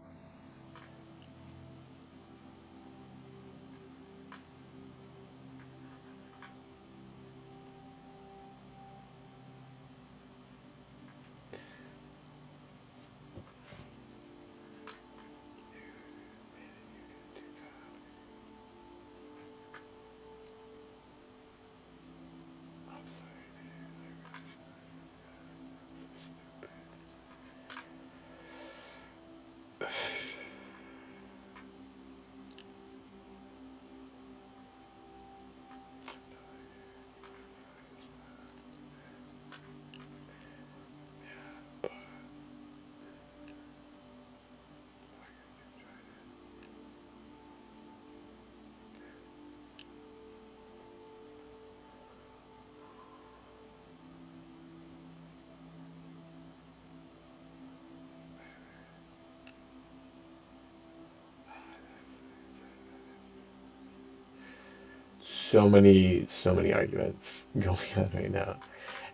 so many arguments going on right now.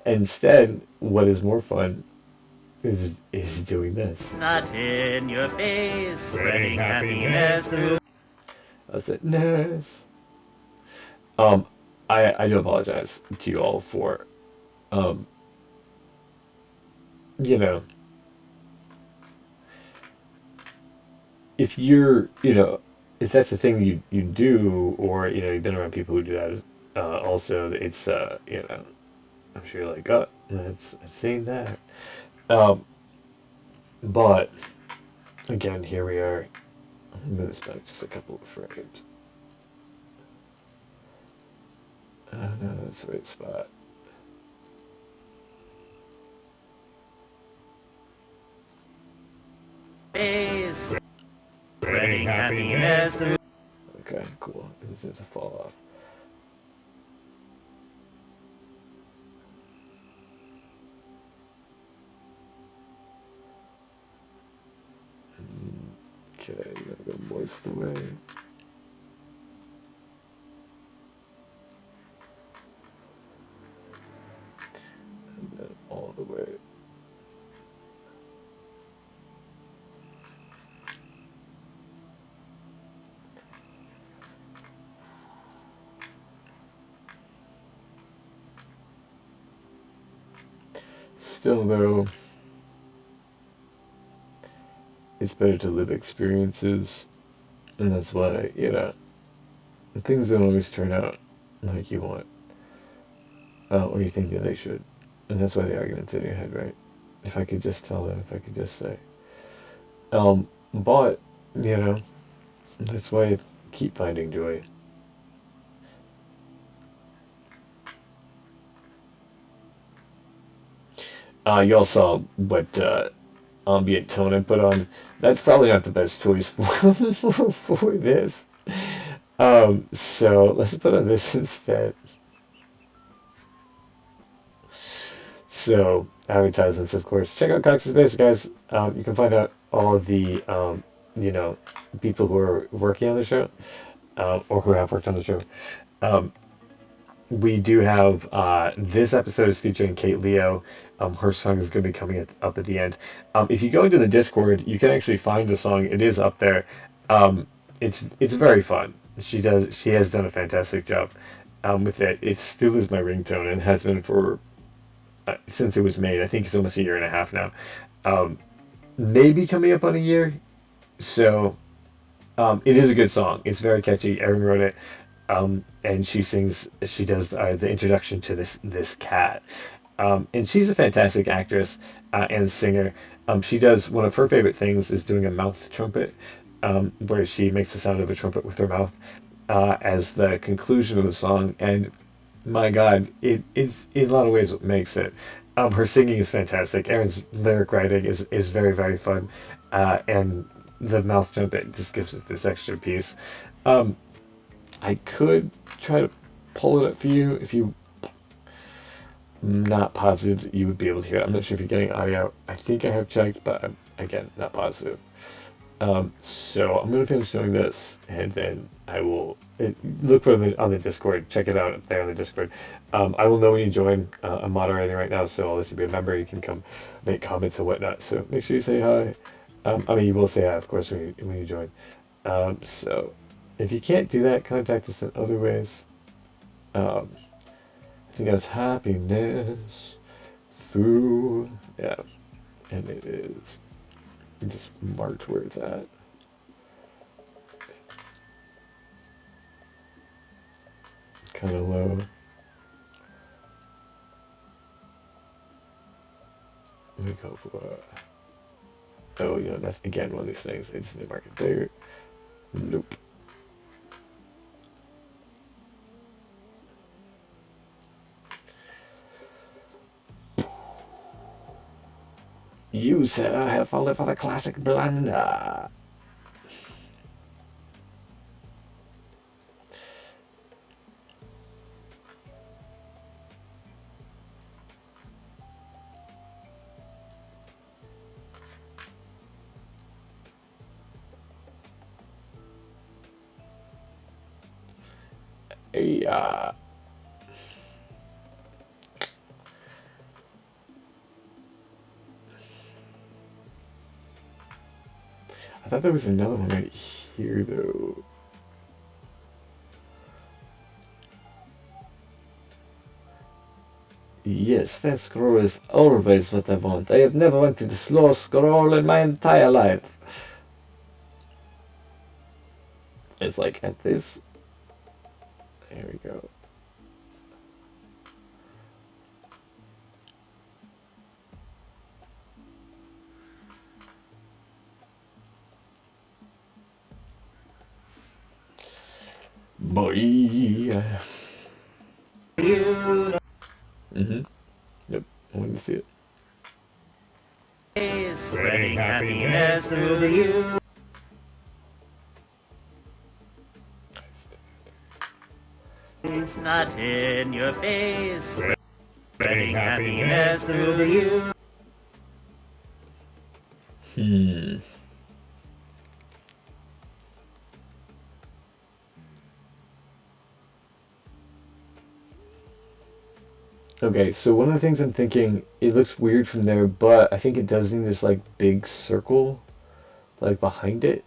Instead, what is more fun is doing this. Not in your face. Spreading happiness through. That's it. Nice. Um, I do apologize to you all for um, you know, if if that's the thing you do, or you've been around people who do that, also it's I'm sure you're like, oh, I've seen that. Um, but again, here we are. I'm gonna spend just a couple of frames. I don't know, that's the right spot. Face. Spreading happiness through. Okay, cool. This is a fall off. Okay, I'm gonna go moist away. And then all the way. Still though, it's better to live experiences, and that's why, things don't always turn out like you want, or you think that they should. And that's why the argument's in your head, right? If I could just tell them, if I could just say. But, that's why I keep finding joy. You all saw what ambient tone I put on. That's probably not the best choice for this. So let's put on this instead. So, advertisements, of course. Check out Cox's Base, guys. You can find out all of the, you know, people who are working on the show, or who have worked on the show. Um, we do have this episode is featuring Kate Leo. Her song is going to be coming up at the end. If you go into the Discord, you can actually find the song. It is up there. Um, it's very fun. She has done a fantastic job with it. It still is my ringtone and has been for since it was made. I think it's almost a year and a half now. Um, Maybe coming up on a year. So it is a good song. It's very catchy. Erin wrote it, and she sings. She does the introduction to this cat. And she's a fantastic actress and singer. She does one of her favorite things is doing a mouth trumpet, where she makes the sound of a trumpet with her mouth as the conclusion of the song. And my God, it's in a lot of ways what makes it. Her singing is fantastic. Aaron's lyric writing is very, very fun. And the mouth trumpet just gives it this extra piece. Um, I could try to pull it up for you if you. I'm not positive that you would be able to hear it. I'm not sure if you're getting audio. I think I have checked, but I'm, again, not positive. So I'm going to finish doing this, and then I will look for it on the Discord. Check it out there on the Discord. I will know when you join. I'm moderating right now, so I'll let you be a member. You can come make comments and whatnot. So make sure you say hi. I mean, you will say hi, of course, when you join. So if you can't do that, contact us in other ways. Um, I think that's happiness through, yeah, and it is just marked where it's at. Kind of low. Let me go for, oh, you know, that's again one of these things. I just need to mark it there. Nope. You, sir, have fallen for the classic blunder. Yeah. I thought there was another one right here, though. Yes, fast scroll is always what I want. I have never wanted a slow scroll in my entire life. It's like at this. There we go. Boy. Mm-hmm. Yep. I want to see it. Spreading happiness through you. It's not in your face. Spreading happiness through you. Hmm. Okay, so one of the things I'm thinking, it looks weird from there, but I think it does need this like big circle, like behind it.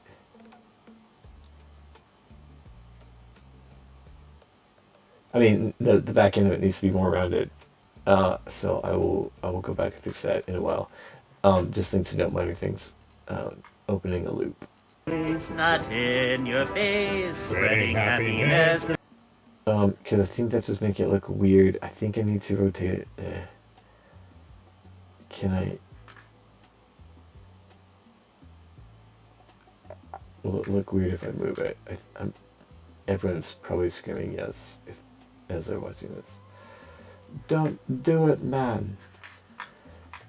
I mean, the back end of it needs to be more rounded. So I will go back and fix that in a while. Just things to note, minor things. Opening a loop. It's not in your face. Spreading happiness through. Because I think that's just make it look weird. I think I need to rotate it. Can I? Will it look weird if I move it? Everyone's probably screaming yes if, as they're watching this. Don't do it, man.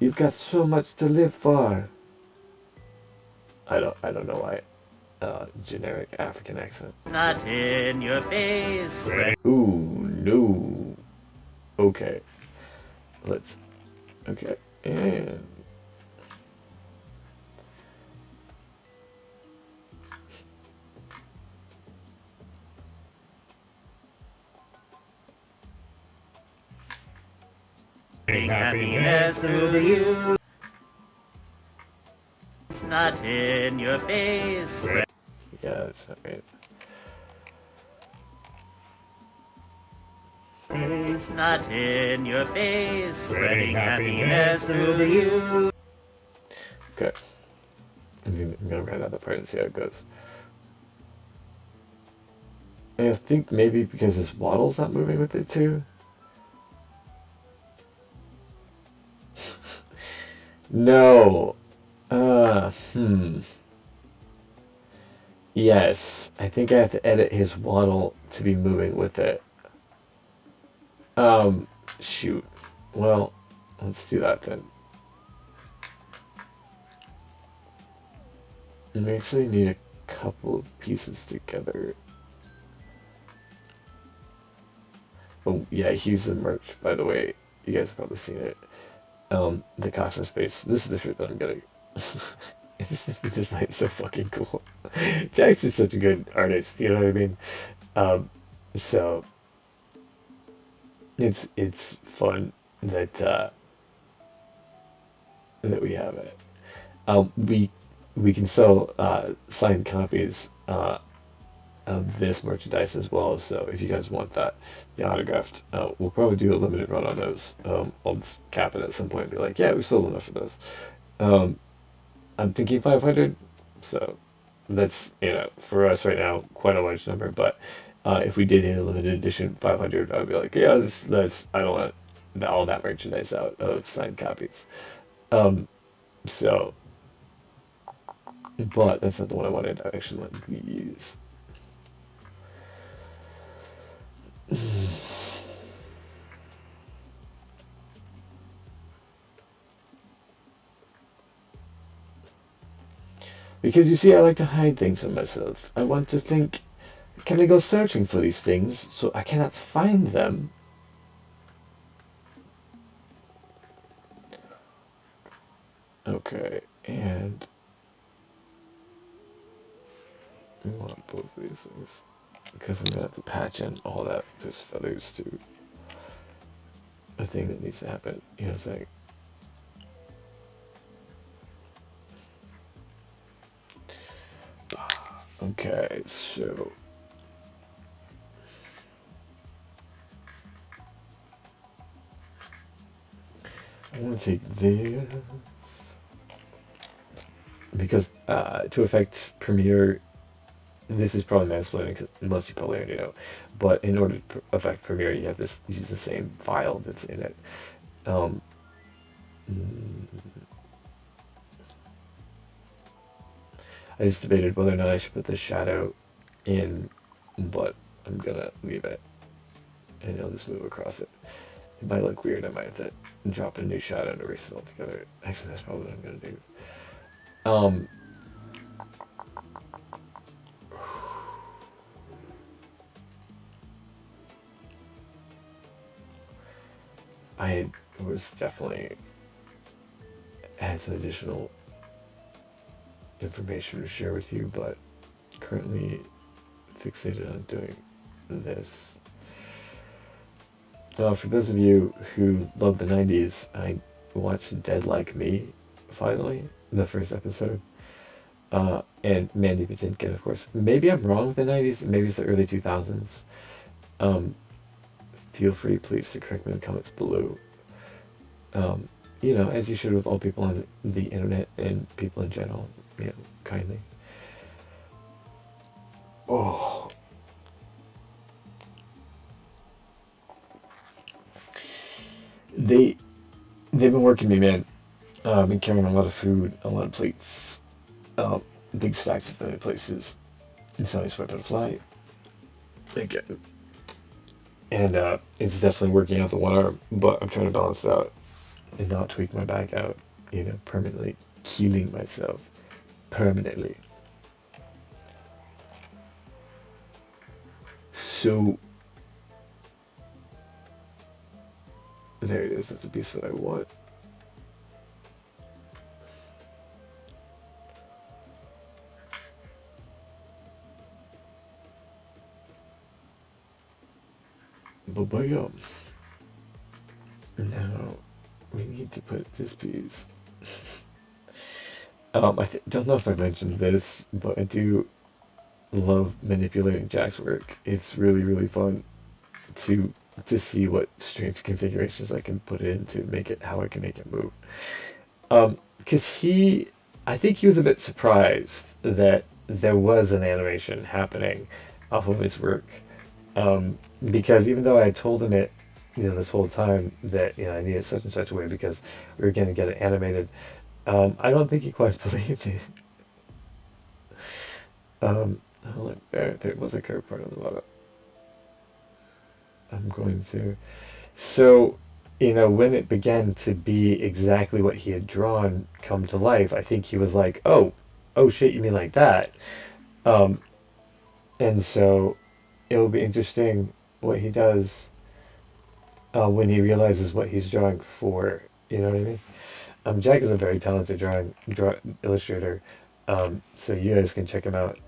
You've got so much to live for. I don't know why. Generic African accent. Not in your face. Ooh, no. Okay. Let's. Okay. And. Spreading happiness through you. It's not in your face. Yeah, that's not right. It's not in your face. Spreading happiness through you. Okay. I'm gonna write out the part and see how it goes. And I think maybe because his waddle's not moving with it too. No. Hmm. Yes, I think I have to edit his waddle to be moving with it. Um, Shoot. Well, let's do that then. We actually need a couple of pieces together. Oh, yeah, here's the merch, by the way. You guys have probably seen it. The Coxa Space. This is the shirt that I'm getting. The design is so fucking cool. Jax is such a good artist, you know what I mean? Um, so it's fun that that we have it. We can sell signed copies of this merchandise as well. So if you guys want that, the autographed, we'll probably do a limited run on those. I'll just cap it at some point and be like, yeah, we sold enough of those. Um, I'm thinking 500, so that's, for us right now, quite a large number. But if we did hit a limited edition 500, I'd be like, yeah, that's I don't want all that merchandise out of signed copies. Um, so, but that's not the one I wanted to actually let me use. Because you see, I like to hide things from myself. I want to think, can I go searching for these things so I cannot find them? Okay, and we want both of these things. Because I'm gonna have to patch in all that, there's feathers to a thing that needs to happen. You know what I'm saying? Okay, so I want to take this because to affect Premiere, this is probably mansplaining because most people already know. But in order to affect Premiere, you have to use the same file that's in it. Um, mm, I just debated whether or not I should put the shadow in, but I'm gonna leave it, and I'll just move across it. It might look weird. I might have to drop a new shadow and erase it all together. Actually, that's probably what I'm gonna do. Um, I was definitely had some additional information to share with you, but currently fixated on doing this. For those of you who love the 90s, I watched Dead Like Me, finally, the first episode. And Mandy Patinkin, of course. Maybe I'm wrong with the 90s, maybe it's the early 2000s. Um, Feel free, please, to correct me in the comments below. Um, as you should with all people on the internet and people in general, kindly. Oh, they they've been working me, man. I've been carrying a lot of food, a lot of plates, um, big stacks of other places. And so I swept on a fly again. And it's definitely working out the one arm, but I'm trying to balance it out and not tweak my back out, permanently killing myself. Permanently. So, there it is. That's the piece that I want. But now we need to put this piece. I don't know if I mentioned this, but I do love manipulating Jack's work. It's really, really fun to see what strange configurations I can put in to make it how I can make it move. Because I think he was a bit surprised that there was an animation happening off of his work. Because even though I had told him it, this whole time that I needed such and such a way because we were going to get it animated, I don't think he quite believed it. Hold on, there was a curved part on the bottom. I'm going to. So, when it began to be exactly what he had drawn come to life, I think he was like, oh shit, you mean like that? Um, and so it'll be interesting what he does when he realizes what he's drawing for. You know what I mean? Jack is a very talented illustrator, so you guys can check him out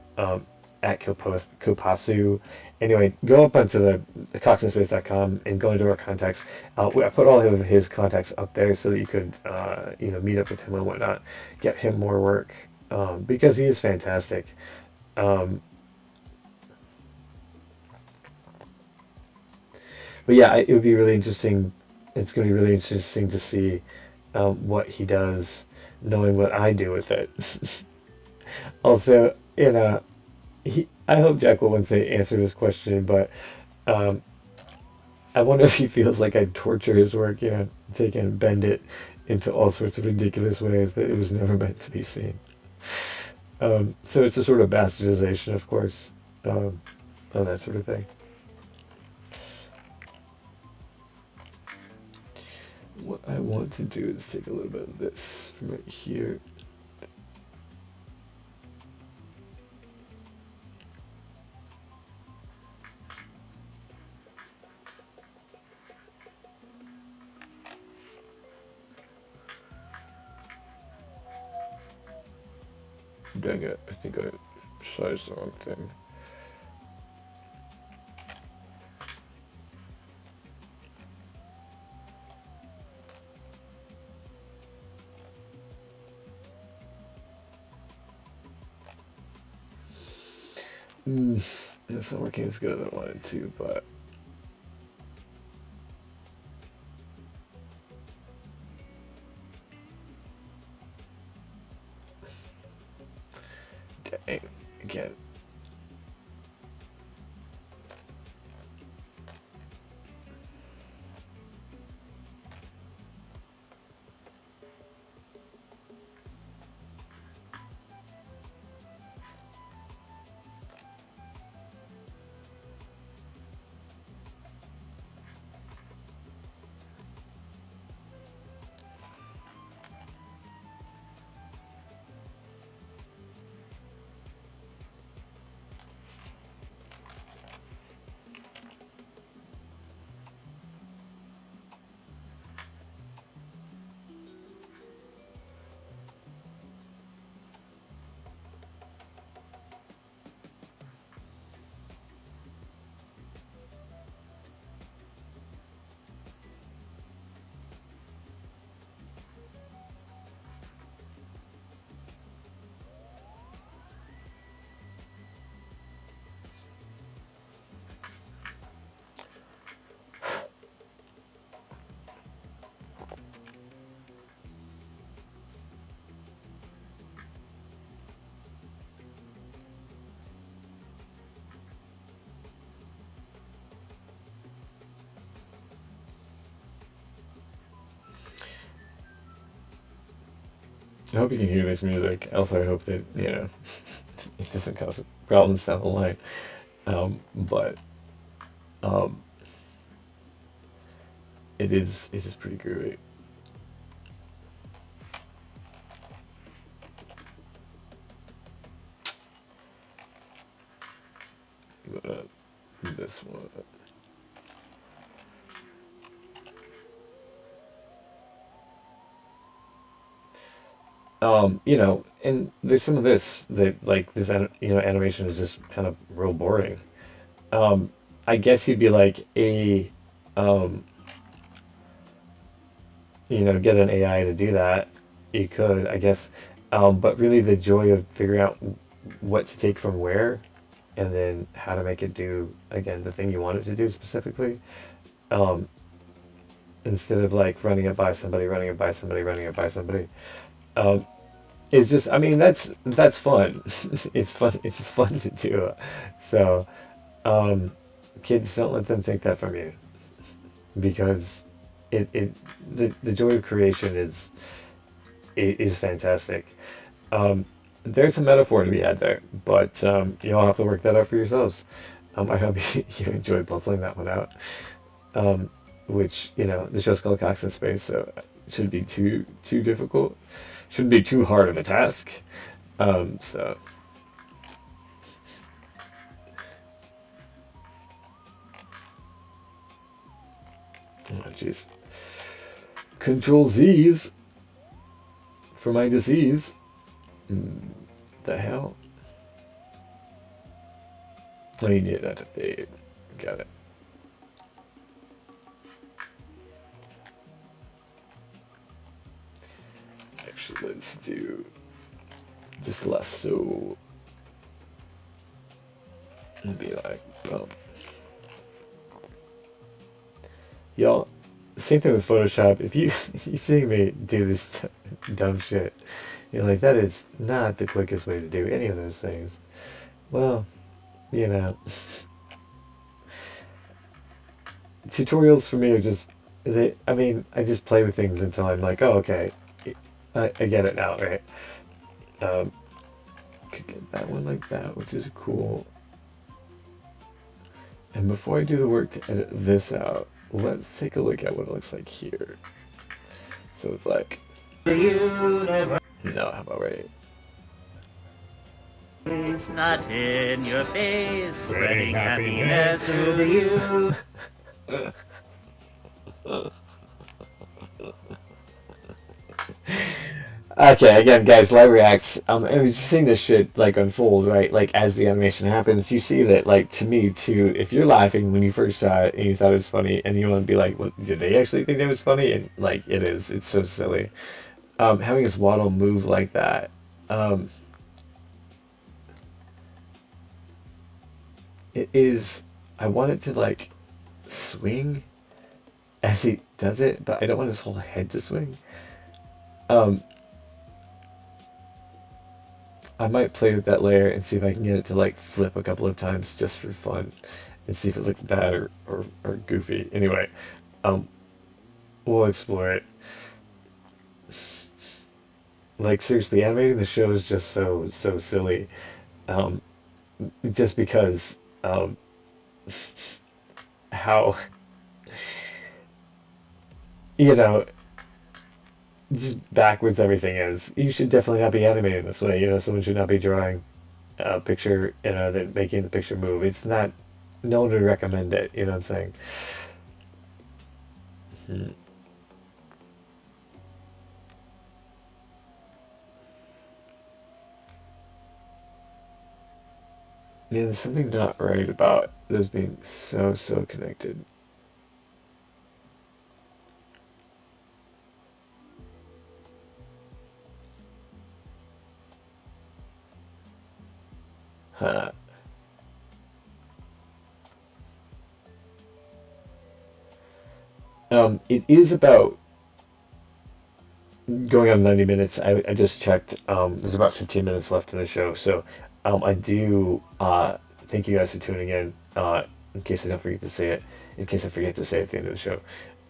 at Kopasu. Anyway, go up onto the coxinspace.com and go into our contacts. I put all of his contacts up there so that you could, meet up with him and whatnot, get him more work because he is fantastic. Um, but yeah, it would be really interesting. It's going to be really interesting to see what he does, knowing what I do with it. Also, I hope Jack will one day answer this question, but um, I wonder if he feels like I torture his work, take and bend it into all sorts of ridiculous ways that it was never meant to be seen. So it's a sort of bastardization, of course, and that sort of thing. What I want to do is take a little bit of this from right here. Dang it, I think I sized the wrong thing. It's not working as good as I wanted to, but dang, again. I hope you can hear this music. Also, I hope that, it doesn't cause problems down the line. But um, it is pretty groovy. Uh, this one. And there's some of this that like this, animation is just kind of real boring. Um, I guess you'd be like um, get an AI to do that. You could, I guess. But really the joy of figuring out what to take from where and then how to make it do, again, the thing you want it to do specifically, um, instead of like running it by somebody, running it by somebody, running it by somebody. Um, it's just, I mean, that's fun. It's fun. It's fun to do. So, um, kids, don't let them take that from you because it the joy of creation is fantastic. Um, there's a metaphor to be had there, but you'll have to work that out for yourselves. I hope you enjoyed puzzling that one out. Um, which, the show's called Cox in Space, so it shouldn't be too difficult. Shouldn't be too hard of a task. So, oh jeez. Control Z's for my disease. The hell? Oh, you need that to fade. Got it. Actually, let's do just less so. And be like, boom. Y'all, same thing with Photoshop. If you you see me do this dumb shit, you're like, that is not the quickest way to do any of those things. Well, you know, tutorials for me are just I mean, I just play with things until I'm like, oh, okay, I get it now, right? Um, could get that one like that, which is cool. And before I do the work to edit this out, let's take a look at what it looks like here. So it's like, no, how about right? It's not in your face, Spreading spreading happiness happiness through you. Okay, again, guys, live reacts. I was seeing this shit like unfold, right? Like as the animation happens, you see that, like to me too. If you're laughing when you first saw it and you thought it was funny, and you want to be like, "Well, did they actually think that was funny?" And like it is, it's so silly. Having his waddle move like that, um, it is. I want it to like swing as he does it, but I don't want his whole head to swing. Um, I might play with that layer and see if I can get it to like flip a couple of times just for fun and see if it looks bad or goofy. Anyway, um, we'll explore it. Like seriously, animating the show is just so silly. Um, just because how you know just backwards everything is. You should definitely not be animating this way. Someone should not be drawing a picture, that making the picture move. It's not. No one would recommend it. You know what I'm saying? Hmm. Yeah, there's something not right about those being so connected. Huh. It is about going on 90 minutes. I just checked. There's about 15 minutes left in the show, so I do thank you guys for tuning in. In case I don't forget to say it, in case I forget to say it at the end of the show,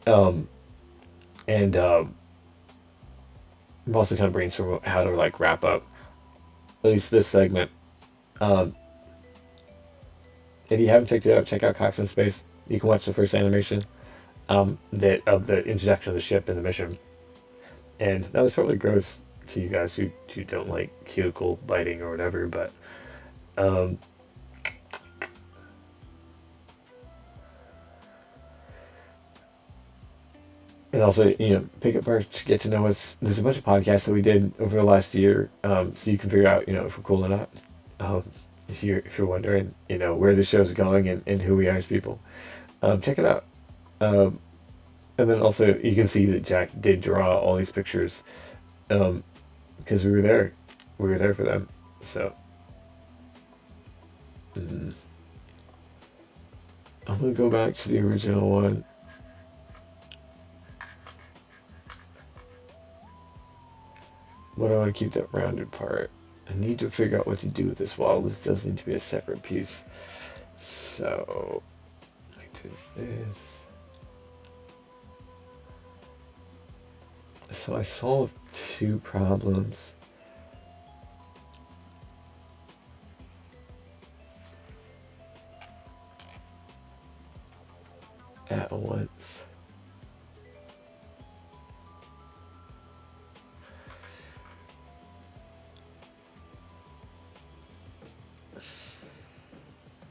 um, and I'm also kind of brainstorming how to like wrap up at least this segment. Um, if you haven't checked it out, check out Cox in Space. You can watch the first animation that of the introduction of the ship and the mission. And that was probably gross to you guys who don't like cuticle biting or whatever, but um, and also pick up parts, get to know us. There's a bunch of podcasts that we did over the last year, so you can figure out if we're cool or not. Um, if you're wondering where the show's going and who we are as people, check it out. Um, and then also you can see that Jack did draw all these pictures um, because we were there for them. So mm, I'm gonna go back to the original one. But I want to keep that rounded part. I need to figure out what to do with this wall. This does need to be a separate piece. So I do this. So I solved two problems at once.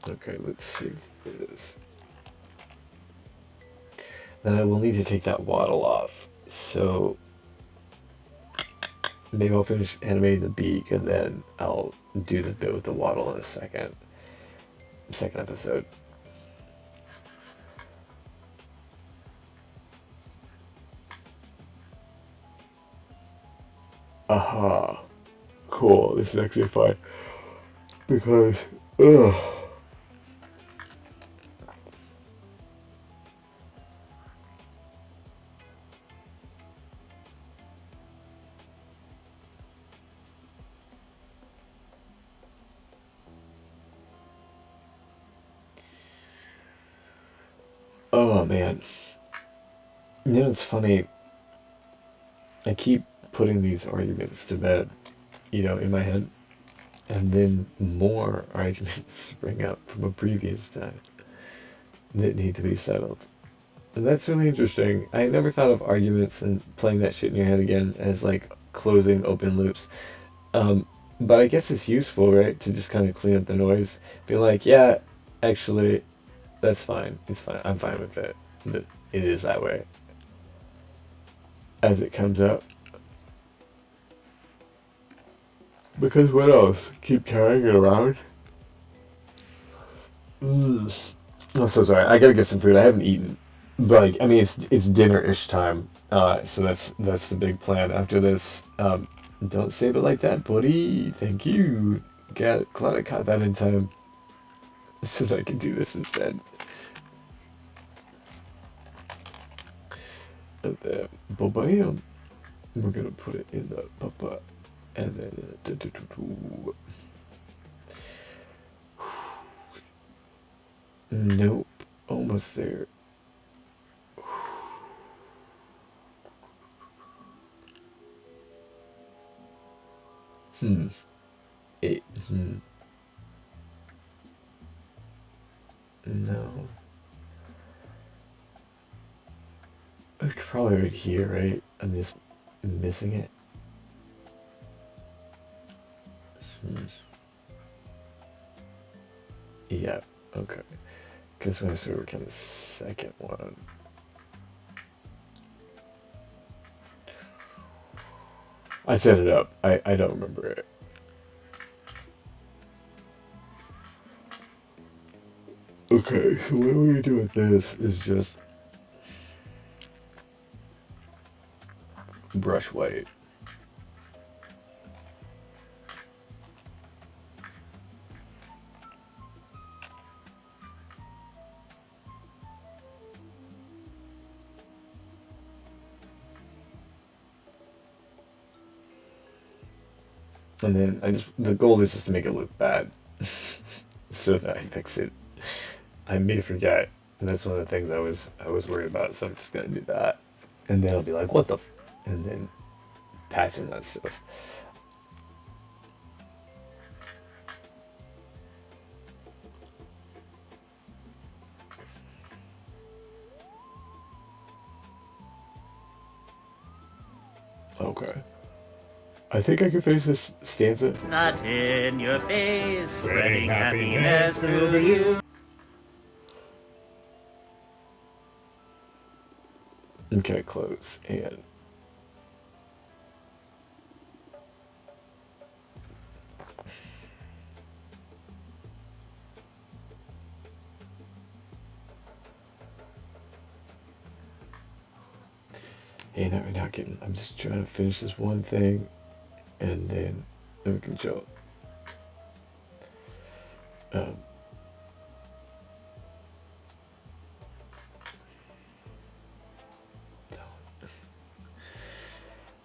Okay, let's see this. Then I will need to take that waddle off. So maybe I'll finish animating the beak and then I'll do the bit with the waddle in a second episode. Aha. Cool. This is actually fine. Because, ugh. Oh man. You know, it's funny. I keep putting these arguments to bed, in my head, and then more arguments spring up from a previous time that need to be settled. And that's really interesting. I never thought of arguments and playing that shit in your head again as like closing open loops. Um, but I guess it's useful, right, to just kind of clean up the noise. Be like, yeah, actually, that's fine. It's fine. I'm fine with it. That it is that way as it comes up. Because what else? Keep carrying it around? I'm so sorry. I gotta get some food. I haven't eaten. Like, I mean, it's dinner-ish time. So that's the big plan after this. Don't save it like that, buddy. Thank you. Glad I caught that in time, so that I can do this instead. And then, bam, we're gonna put it in the papa, and then. Nope, almost there. Hmm. It. No. It's probably right here, right? I'm just missing it. Hmm. Yeah. Okay. Because when I sort of work on the second one. I set it up. I don't remember it. Okay, so what we're gonna do with this is just brush white. And then the goal is just to make it look bad. So that I fix it. I may forget. And that's one of the things I was worried about, so I'm just gonna do that. And then I'll be like, what the and then patching that stuff. Okay. I think I can finish this stanza. Not in your face, Spreading spreading happiness happiness through through you. Okay, close. And we're not getting. I'm just trying to finish this one thing, and then we can chill. Um,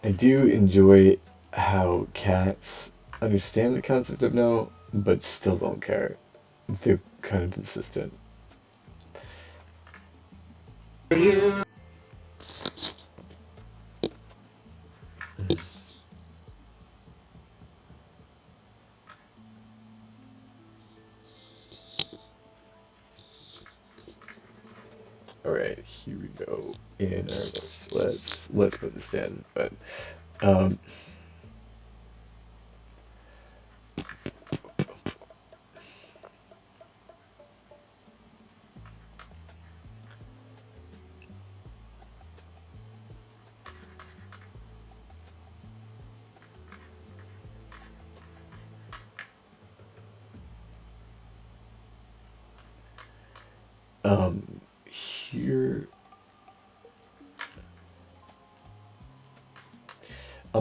I do enjoy how cats understand the concept of no, but still don't care. They're kind of insistent. All right, here we go. In earnest. Let's put this in. But um, here.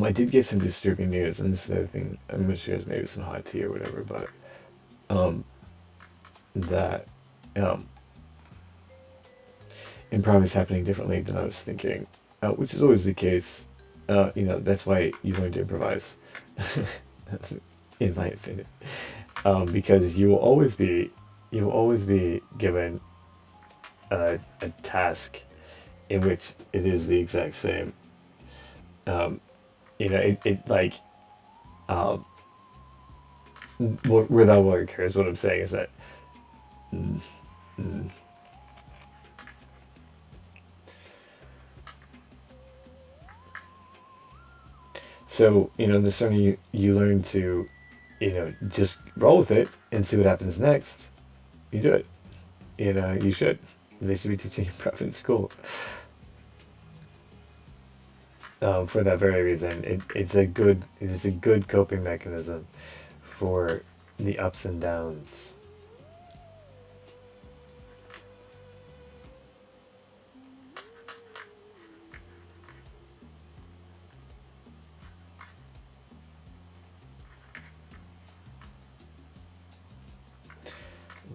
I did get some disturbing news, and this is the other thing. I'm gonna share maybe some hot tea or whatever, but um, that um, improv is happening differently than I was thinking, which is always the case. That's why you learn to improvise, in my opinion, because you will always be given a task in which it is the exact same. Um, it like um, where that word occurs. What I'm saying is that. mm, mm, So, the sooner you learn to, just roll with it and see what happens next, you do it. You should. They should be teaching improv in school. For that very reason, it is a good coping mechanism for the ups and downs.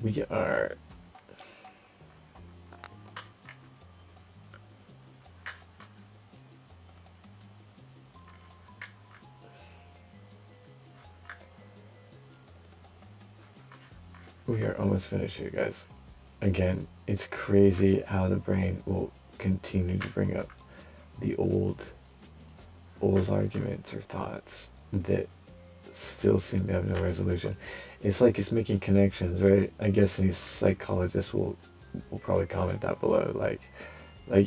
We are we are almost finished here, guys. Again, it's crazy how the brain will continue to bring up the old arguments or thoughts that still seem to have no resolution. It's like it's making connections, right? I guess any psychologist will probably comment that below, like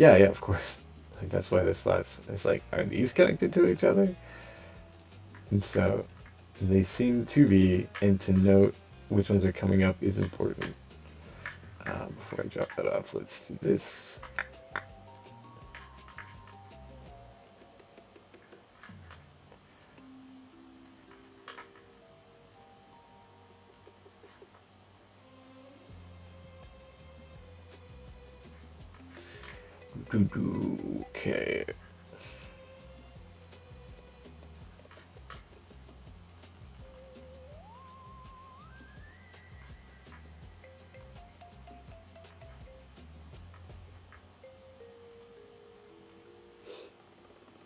yeah, of course. Like that's why there's thoughts. It's like, are these connected to each other? And so they seem to be, and to note which ones are coming up is important. Before I drop that off, let's do this. Okay.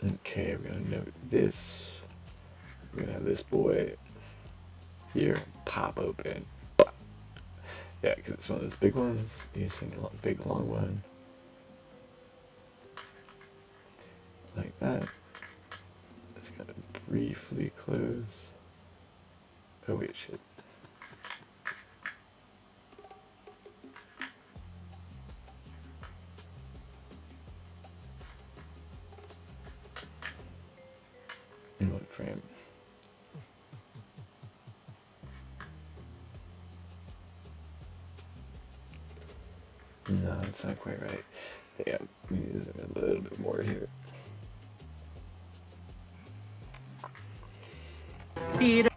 Okay, we're gonna note this. We're gonna have this boy here pop open. Yeah, because it's one of those big ones. He's thinking a big long one. Like that. It's gonna briefly close. Oh wait, shit. In one frame. No, it's not quite right. Yeah, we need a little bit more here. Peter.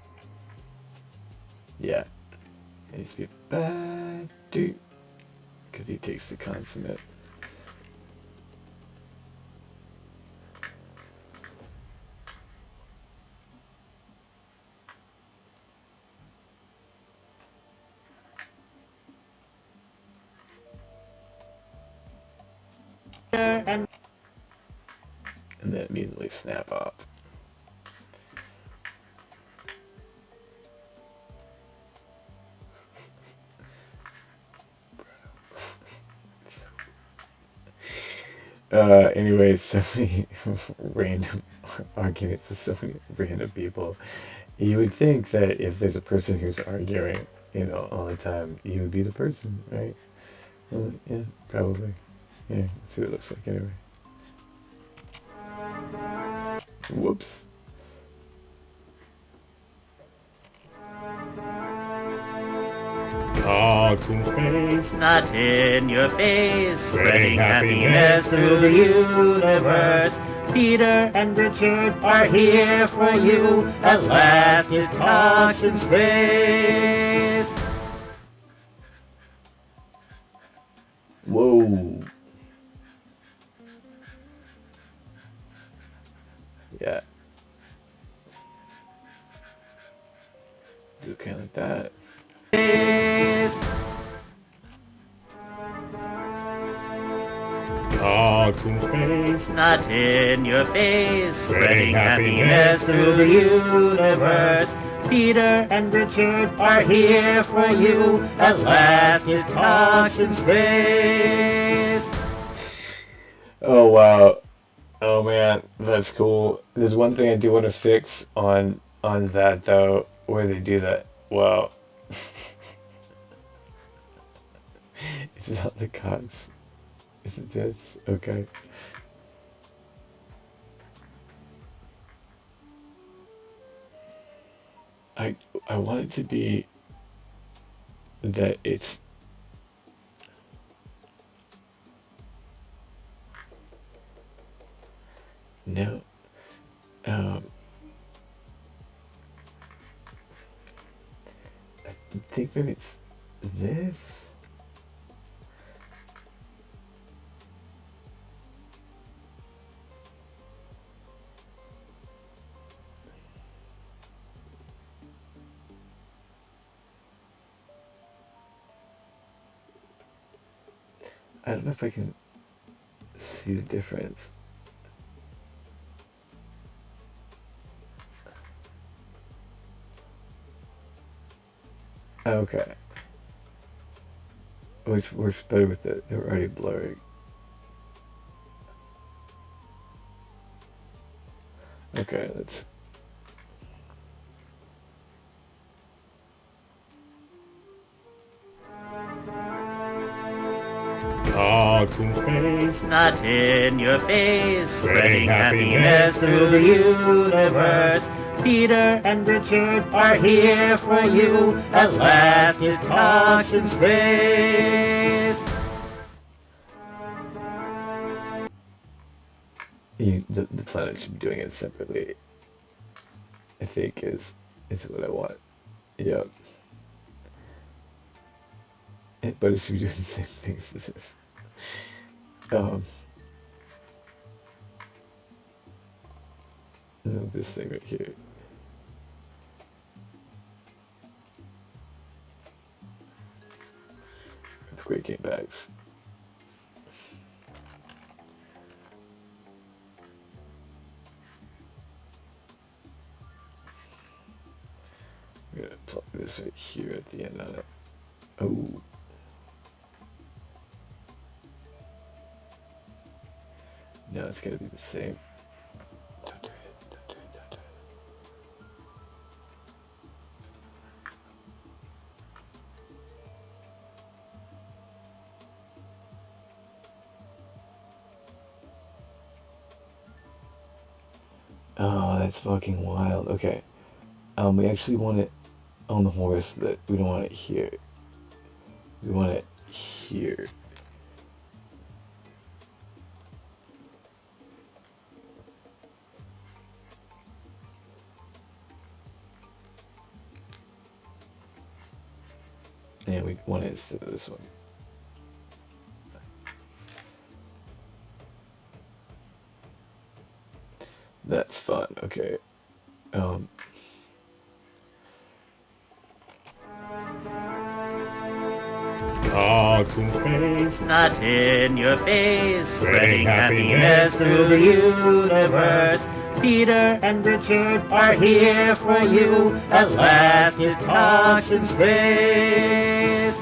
Yeah, it needs to be bad dude, because he takes the consummate. And And then immediately snap off. Anyway, so many random arguments with so many random people. You would think that if there's a person who's arguing, all the time, you would be the person, right? Well, yeah, probably. Yeah, let's see what it looks like anyway. Whoops. Cogs in space, Not in your face, spreading happiness through the universe. Peter and Richard are here for you. At last, it's Cogs in space. Whoa. Yeah. Do kind of like that. Cogs in space, Not in your face, spreading happiness through the universe. Peter and Richard are here for you. At last, it's Cogs in space. Oh wow. Oh man, that's cool. There's one thing I do want to fix on that though, where they do that. Wow. It's not the cogs. Is it this? Okay. I I want it to be that it's no. Um, I think maybe it's this. I don't know if I can see the difference. Okay. Which works better with it. They're already blurry. Okay, let's. Cogs in space, Not in your face, spreading happiness through the universe. Peter and Richard are here for you. At last, it's Cogs in space. The planet should be doing it separately. I think is what I want. Yep. But it should be doing the same things as this. Um, no, this thing right here. Great game bags. I'm gonna plug this right here at the end on it. Oh. No, it's gotta be the same. Don't do it. Don't do it. Don't do it. Oh, that's fucking wild. Okay. We actually want it on the horse that we don't want it here. We want it here. And we want it instead of this one. That's fun. Okay. Um, Cogs in space, Not in your face, spreading happiness through the universe. Peter and Richard are here for you. At last, it's Cogs in space.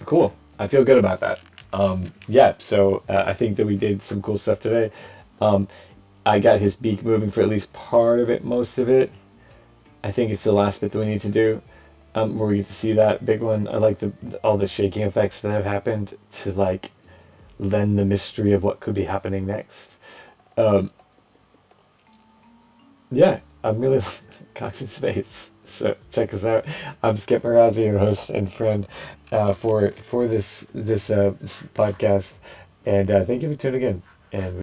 cool. I feel good about that. Yeah, so I think that we did some cool stuff today. Um, I got his beak moving for at least part of it, most of it. I think it's the last bit that we need to do. where we get to see that big one. I like all the shaking effects that have happened to like lend the mystery of what could be happening next. Um, yeah, I'm really Cox in Space. So check us out. I'm Skip Marazzi, your host and friend, for this podcast, and thank you for tuning in. And